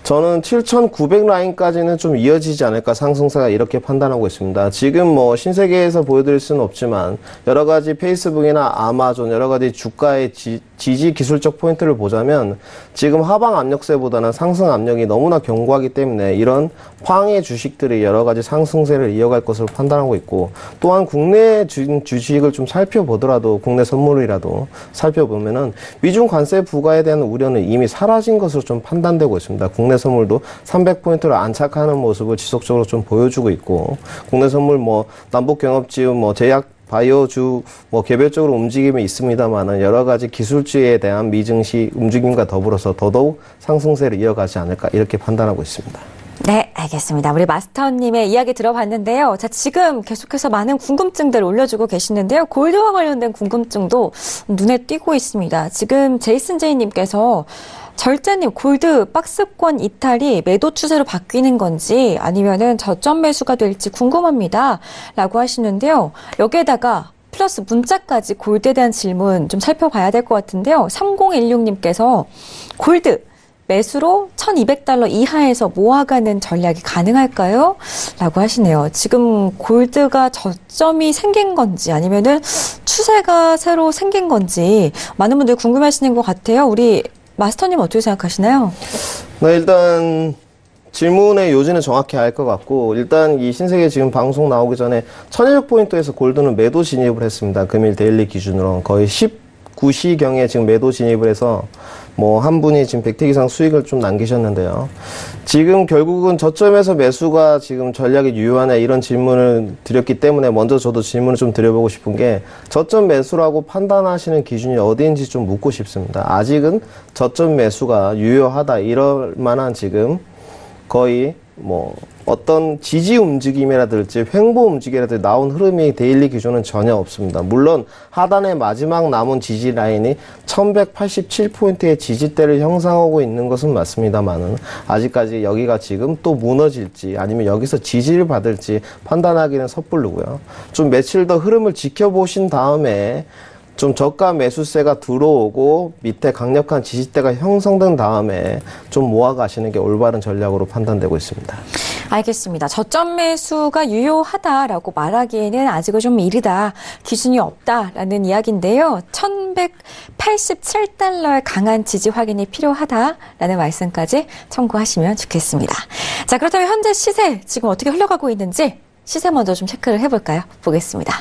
저는 7,900 라인까지는 좀 이어지지 않을까, 상승세가 이렇게 판단하고 있습니다. 지금 신세계에서 보여드릴 수는 없지만 여러 가지 페이스북이나 아마존 여러 가지 주가의 지지 기술적 포인트를 보자면 지금 하방 압력세보다는 상승 압력이 너무나 견고하기 때문에 이런 황해 주식들이 여러 가지 상승세를 이어갈 것으로 판단하고 있고, 또한 국내 주식을 좀 살펴보더라도, 국내 선물이라도 살펴보면은 미중 관세 부과에 대한 우려는 이미 사라진 것으로 좀 판단되고 있습니다. 국내 선물도 300포인트를 안착하는 모습을 지속적으로 좀 보여주고 있고, 국내 선물 남북경협지우 제약 바이오주 개별적으로 움직임이 있습니다만은 여러 가지 기술주에 대한 미증시 움직임과 더불어서 더더욱 상승세를 이어가지 않을까 이렇게 판단하고 있습니다. 네, 알겠습니다. 우리 마스터님의 이야기 들어봤는데요. 자, 지금 계속해서 많은 궁금증들을 올려주고 계시는데요. 골드와 관련된 궁금증도 눈에 띄고 있습니다. 지금 제이슨 제이님께서 절제님, 골드 박스권 이탈이 매도 추세로 바뀌는 건지 아니면은 저점 매수가 될지 궁금합니다. 라고 하시는데요. 여기에다가 플러스 문자까지 골드에 대한 질문 좀 살펴봐야 될 것 같은데요. 3016님께서 골드 매수로 $1,200 이하에서 모아가는 전략이 가능할까요? 라고 하시네요. 지금 골드가 저점이 생긴 건지 아니면은 추세가 새로 생긴 건지 많은 분들이 궁금해하시는 것 같아요. 우리 마스터님 어떻게 생각하시나요? 네, 일단 질문의 요지는 정확히 알 것 같고, 일단 이 신세계 지금 방송 나오기 전에 1200포인트에서 골드는 매도 진입을 했습니다. 금일 데일리 기준으로 거의 19시경에 지금 매도 진입을 해서 뭐 한 분이 지금 100택 이상 수익을 좀 남기셨는데요. 지금 결국은 저점에서 매수가 지금 전략이 유효하냐 이런 질문을 드렸기 때문에 먼저 저도 질문을 좀 드려보고 싶은 게, 저점 매수라고 판단하시는 기준이 어디인지 좀 묻고 싶습니다. 아직은 저점 매수가 유효하다 이럴 만한 지금 거의 뭐 어떤 지지 움직임이라든지 횡보 움직임이라든지 나온 흐름이 데일리 기준은 전혀 없습니다. 물론 하단의 마지막 남은 지지 라인이 1187포인트의 지지대를 형성하고 있는 것은 맞습니다만은, 아직까지 여기가 지금 또 무너질지 아니면 여기서 지지를 받을지 판단하기는 섣부르고요. 좀 며칠 더 흐름을 지켜보신 다음에 좀 저가 매수세가 들어오고 밑에 강력한 지지대가 형성된 다음에 좀 모아가시는 게 올바른 전략으로 판단되고 있습니다. 알겠습니다. 저점 매수가 유효하다라고 말하기에는 아직은 좀 이르다, 기준이 없다라는 이야기인데요. 1187달러의 강한 지지 확인이 필요하다라는 말씀까지 참고하시면 좋겠습니다. 자, 그렇다면 현재 시세 지금 어떻게 흘러가고 있는지 시세 먼저 좀 체크를 해볼까요? 보겠습니다.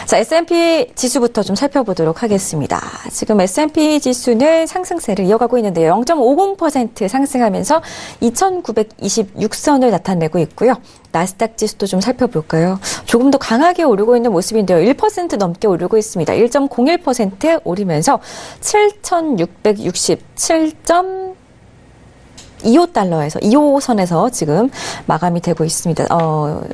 자, S&P 지수부터 좀 살펴보도록 하겠습니다. 지금 S&P 지수는 상승세를 이어가고 있는데요. 0.50% 상승하면서 2,926선을 나타내고 있고요. 나스닥 지수도 좀 살펴볼까요? 조금 더 강하게 오르고 있는 모습인데요. 1% 넘게 오르고 있습니다. 1.01% 오르면서 7,667.25달러에서 2호선에서 지금 마감이 되고 있습니다.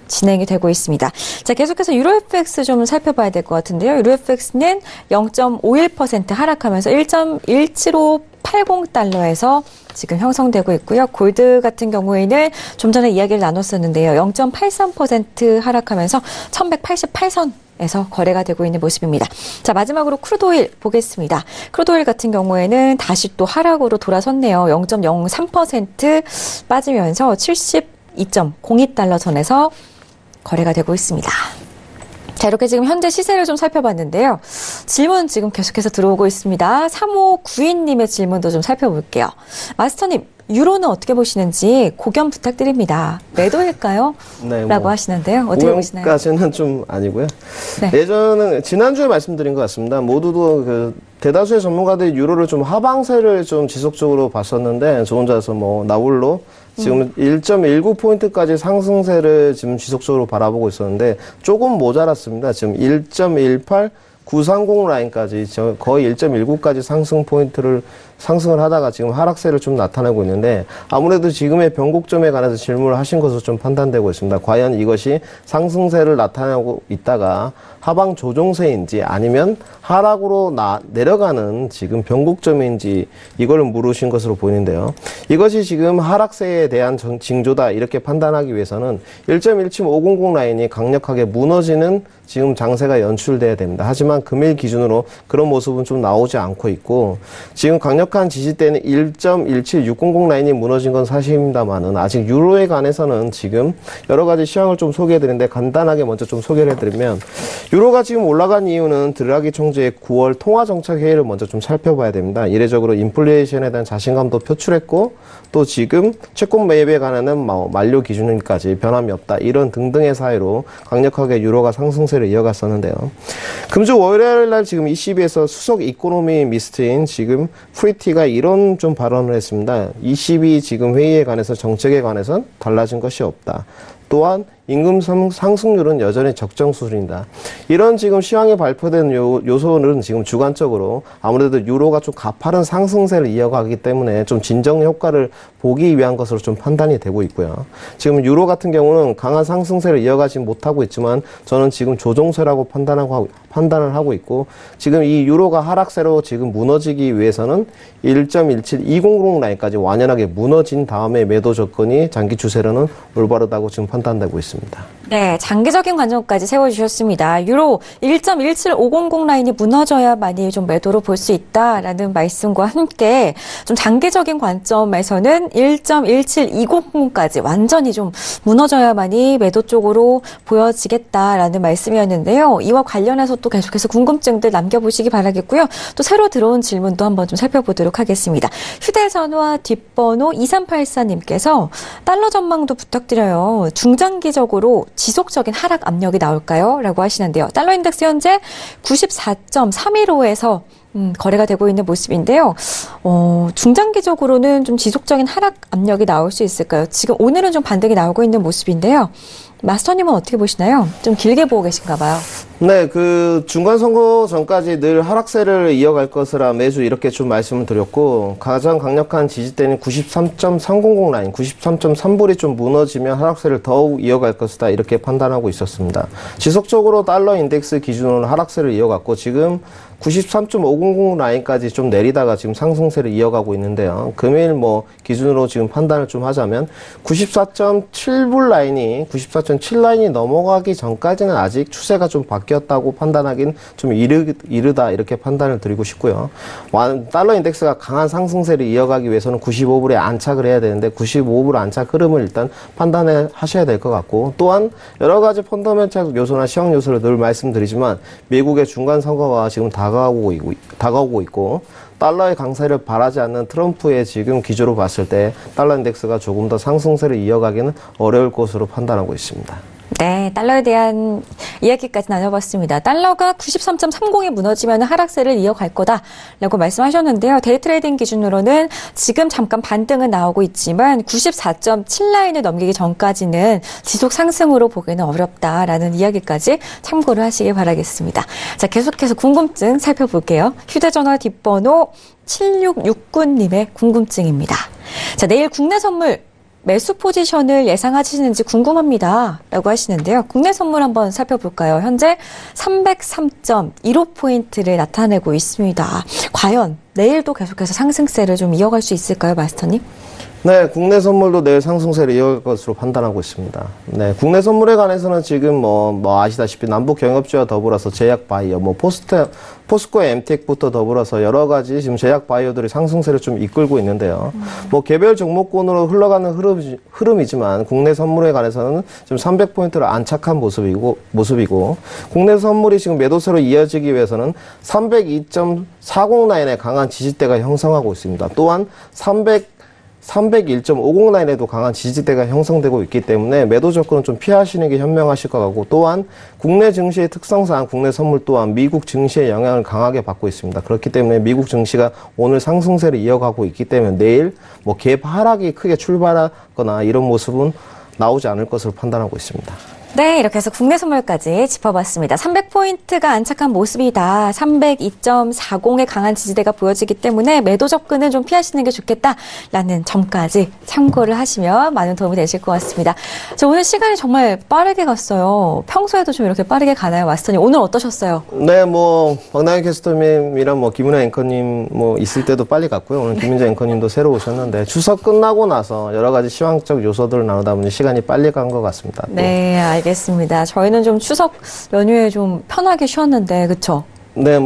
진행이 되고 있습니다. 자, 계속해서 유로 FX 좀 살펴봐야 될 것 같은데요. 유로 FX는 0.51% 하락하면서 1.17580달러에서 지금 형성되고 있고요. 골드 같은 경우에는 좀 전에 이야기를 나눴었는데요. 0.83% 하락하면서 1188선에서 거래가 되고 있는 모습입니다. 자, 마지막으로 크루드오일 보겠습니다. 크루드오일 같은 경우에는 다시 또 하락으로 돌아섰네요. 0.03% 빠지면서 72.02달러 선에서 거래가 되고 있습니다. 자, 이렇게 지금 현재 시세를 좀 살펴봤는데요. 질문 지금 계속해서 들어오고 있습니다. 3592님의 질문도 좀 살펴볼게요. 마스터님, 유로는 어떻게 보시는지 고견 부탁드립니다. 매도일까요? 네, 라고 하시는데요. 어떻게 보시나요? 고견까지는 좀 아니고요. 네. 예전은 지난주에 말씀드린 것 같습니다. 모두도 대다수의 전문가들이 유로를 좀 하방세를 좀 지속적으로 봤었는데, 저 혼자서 뭐 나홀로 지금 1.19포인트까지 상승세를 지금 지속적으로 바라보고 있었는데 조금 모자랐습니다. 지금 1.18 930 라인까지 거의 1.19까지 상승을 하다가 지금 하락세를 좀 나타내고 있는데, 아무래도 지금의 변곡점에 관해서 질문을 하신 것으로 좀 판단되고 있습니다. 과연 이것이 상승세를 나타내고 있다가 하방 조정세인지 아니면 하락으로 내려가는 지금 변곡점인지 이걸 물으신 것으로 보이는데요. 이것이 지금 하락세에 대한 징조다 이렇게 판단하기 위해서는 1.17500 라인이 강력하게 무너지는 지금 장세가 연출돼야 됩니다. 하지만 금일 기준으로 그런 모습은 좀 나오지 않고 있고, 지금 강력한 지지대는 1.17600 라인이 무너진 건 사실입니다만은 아직 유로에 관해서는 지금 여러 가지 시황을 좀 소개해드리는데, 간단하게 먼저 좀 소개를 해드리면, 유로가 지금 올라간 이유는 드라기 총재의 9월 통화정책회의를 먼저 좀 살펴봐야 됩니다. 이례적으로 인플레이션에 대한 자신감도 표출했고, 또 지금 채권 매입에 관한 만료 기준까지 변함이 없다 이런 등등의 사이로 강력하게 유로가 상승세를 이어갔었는데요. 금주 월요일 날 지금 ECB에서 수석 이코노미 미스트인 지금 프리티가 이런 좀 발언을 했습니다. ECB 지금 회의에 관해서 정책에 관해서는 달라진 것이 없다. 또한 임금 상승률은 여전히 적정 수준이다. 이런 지금 시황에 발표된 요소는 지금 주관적으로 아무래도 유로가 좀 가파른 상승세를 이어가기 때문에 좀 진정 효과를 보기 위한 것으로 좀 판단이 되고 있고요. 지금 유로 같은 경우는 강한 상승세를 이어가지 못하고 있지만 저는 지금 조정세라고 판단을 하고 있고, 지금 이 유로가 하락세로 지금 무너지기 위해서는 1.17200 라인까지 완연하게 무너진 다음에 매도 조건이 장기 추세로는 올바르다고 지금 판단되고 있습니다. 네, 장기적인 관점까지 세워주셨습니다. 유로 1.17500 라인이 무너져야만이 좀 매도로 볼 수 있다라는 말씀과 함께 좀 장기적인 관점에서는 1.17200까지 완전히 좀 무너져야만이 매도 쪽으로 보여지겠다라는 말씀이었는데요. 이와 관련해서 또 계속해서 궁금증들 남겨보시기 바라겠고요. 또 새로 들어온 질문도 한번 좀 살펴보도록 하겠습니다. 휴대전화 뒷번호 2384님께서 달러 전망도 부탁드려요. 중장기적으로 지속적인 하락 압력이 나올까요? 라고 하시는데요. 달러 인덱스 현재 94.315에서 거래가 되고 있는 모습인데요. 중장기적으로는 좀 지속적인 하락 압력이 나올 수 있을까요? 지금 오늘은 좀 반등이 나오고 있는 모습인데요. 마스터님은 어떻게 보시나요? 좀 길게 보고 계신가 봐요. 네, 중간 선거 전까지 늘 하락세를 이어갈 것이라 매주 이렇게 좀 말씀을 드렸고, 가장 강력한 지지대는 93.300 라인, 93.3불이 좀 무너지면 하락세를 더욱 이어갈 것이다, 이렇게 판단하고 있었습니다. 지속적으로 달러 인덱스 기준으로 하락세를 이어갔고, 지금 93.500 라인까지 좀 내리다가 지금 상승세를 이어가고 있는데요. 금일 기준으로 지금 판단을 좀 하자면 94.7불 라인이 94.7 라인이 넘어가기 전까지는 아직 추세가 좀 바뀌었다고 판단하긴 좀 이르다, 이렇게 판단을 드리고 싶고요. 달러 인덱스가 강한 상승세를 이어가기 위해서는 95불에 안착을 해야 되는데 95불 안착 흐름을 일단 판단을 하셔야 될 것 같고, 또한 여러 가지 펀더멘탈 요소나 시황 요소를 늘 말씀드리지만 미국의 중간 선거가 지금 다가오고 있고, 달러의 강세를 바라지 않는 트럼프의 지금 기조로 봤을 때 달러 인덱스가 조금 더 상승세를 이어가기는 어려울 것으로 판단하고 있습니다. 네, 달러에 대한 이야기까지 나눠봤습니다. 달러가 93.30이 무너지면 하락세를 이어갈 거다라고 말씀하셨는데요. 데이 트레이딩 기준으로는 지금 잠깐 반등은 나오고 있지만 94.7 라인을 넘기기 전까지는 지속 상승으로 보기는 어렵다라는 이야기까지 참고를 하시기 바라겠습니다. 자, 계속해서 궁금증 살펴볼게요. 휴대전화 뒷번호 7669님의 궁금증입니다. 자, 내일 국내 선물 매수 포지션을 예상하시는지 궁금합니다. 라고 하시는데요. 국내 선물 한번 살펴볼까요? 현재 303.15포인트를 나타내고 있습니다. 과연 내일도 계속해서 상승세를 좀 이어갈 수 있을까요, 마스터님? 네, 국내 선물도 내일 상승세를 이어갈 것으로 판단하고 있습니다. 네, 국내 선물에 관해서는 지금 아시다시피 남북 경협주와 더불어서 제약 바이오, 포스코의 엠텍부터 더불어서 여러 가지 지금 제약 바이오들이 상승세를 좀 이끌고 있는데요. 개별 종목군으로 흘러가는 흐름이지만 국내 선물에 관해서는 지금 300포인트를 안착한 모습이고, 국내 선물이 지금 매도세로 이어지기 위해서는 302.40 라인의 강한 지지대가 형성하고 있습니다. 또한 301.50 라인에도 강한 지지대가 형성되고 있기 때문에 매도 조건은 좀 피하시는 게 현명하실 것 같고, 또한 국내 증시의 특성상 국내 선물 또한 미국 증시의 영향을 강하게 받고 있습니다. 그렇기 때문에 미국 증시가 오늘 상승세를 이어가고 있기 때문에 내일 갭 하락이 크게 출발하거나 이런 모습은 나오지 않을 것으로 판단하고 있습니다. 네, 이렇게 해서 국내 선물까지 짚어봤습니다. 300포인트가 안착한 모습이다. 302.40의 강한 지지대가 보여지기 때문에 매도 접근은 좀 피하시는 게 좋겠다라는 점까지 참고를 하시면 많은 도움이 되실 것 같습니다. 저 오늘 시간이 정말 빠르게 갔어요. 평소에도 좀 이렇게 빠르게 가나요, 마스터님? 오늘 어떠셨어요? 네, 박나영 캐스터님이랑 김은혜 앵커님 있을 때도 빨리 갔고요. 오늘 김민재 앵커님도 새로 오셨는데 추석 끝나고 나서 여러 가지 시황적 요소들을 나누다 보니 시간이 빨리 간 것 같습니다. 네, 알겠습니다. 저희는 좀 추석 연휴에 좀 편하게 쉬었는데, 그쵸? 네,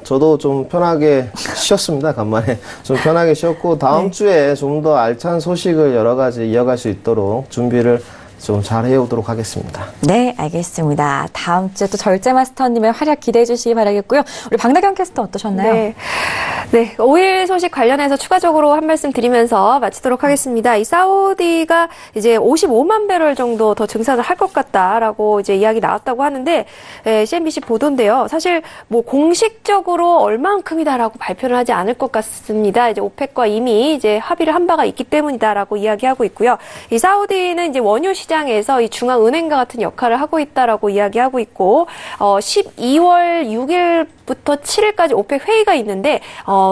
저도 좀 편하게 쉬었습니다. 간만에. 좀 편하게 쉬었고, 다음 주에 좀 더 알찬 소식을 여러 가지 이어갈 수 있도록 준비를 좀 잘 해오도록 하겠습니다. 네, 알겠습니다. 다음 주에 또 절제 마스터님의 활약 기대해 주시기 바라겠고요. 우리 박나경 캐스터 어떠셨나요? 네, 5일 소식 관련해서 추가적으로 한 말씀 드리면서 마치도록 하겠습니다. 이 사우디가 이제 55만 배럴 정도 더 증산을 할 것 같다라고 이제 이야기 나왔다고 하는데, CNBC 보도인데요. 사실 공식적으로 얼만큼이다라고 발표를 하지 않을 것 같습니다. 이제 오펙과 이미 이제 합의를 한 바가 있기 때문이다라고 이야기하고 있고요. 이 사우디는 이제 원유 시장에서 이 중앙은행과 같은 역할을 하고 있다라고 이야기하고 있고, 12월 6일부터 7일까지 오펙 회의가 있는데,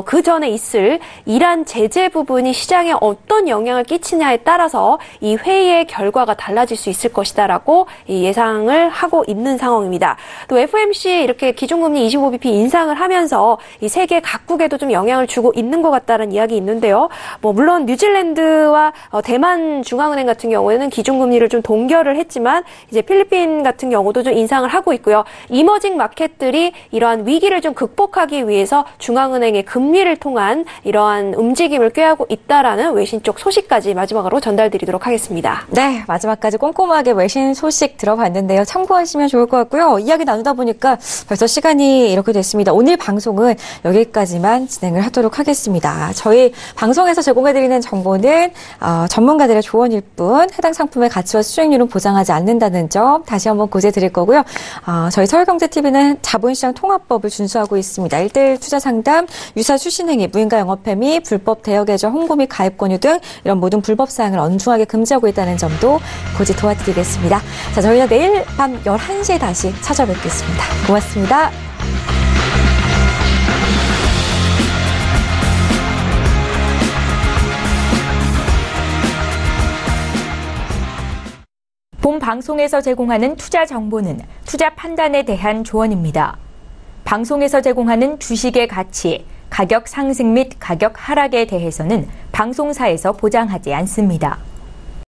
그 전에 있을 이란 제재 부분이 시장에 어떤 영향을 끼치냐에 따라서 이 회의의 결과가 달라질 수 있을 것이다라고 예상을 하고 있는 상황입니다. 또 FOMC 이렇게 기준금리 25bp 인상을 하면서 이 세계 각국에도 좀 영향을 주고 있는 것 같다는 이야기 있는데요. 물론 뉴질랜드와 대만 중앙은행 같은 경우에는 기준금리를 위기를 좀 동결을 했지만 이제 필리핀 같은 경우도 좀 인상을 하고 있고요. 이머징 마켓들이 이러한 위기를 좀 극복하기 위해서 중앙은행의 금리를 통한 이러한 움직임을 꾀하고 있다라는 외신 쪽 소식까지 마지막으로 전달드리도록 하겠습니다. 네, 마지막까지 꼼꼼하게 외신 소식 들어봤는데요. 참고하시면 좋을 것 같고요. 이야기 나누다 보니까 벌써 시간이 이렇게 됐습니다. 오늘 방송은 여기까지만 진행을 하도록 하겠습니다. 저희 방송에서 제공해드리는 정보는 전문가들의 조언일 뿐 해당 상품의 가치와 수익률은 보장하지 않는다는 점 다시 한번 고지해드릴 거고요. 저희 서울경제TV는 자본시장 통합법을 준수하고 있습니다. 1:1 투자 상담, 유사 수신행위, 무인가 영업회 및 불법 대여계좌 홍보 및 가입 권유 등 이런 모든 불법 사항을 엄중하게 금지하고 있다는 점도 고지 도와드리겠습니다. 자, 저희는 내일 밤 11시에 다시 찾아뵙겠습니다. 고맙습니다. 본 방송에서 제공하는 투자 정보는 투자 판단에 대한 조언입니다. 방송에서 제공하는 주식의 가치, 가격 상승 및 가격 하락에 대해서는 방송사에서 보장하지 않습니다.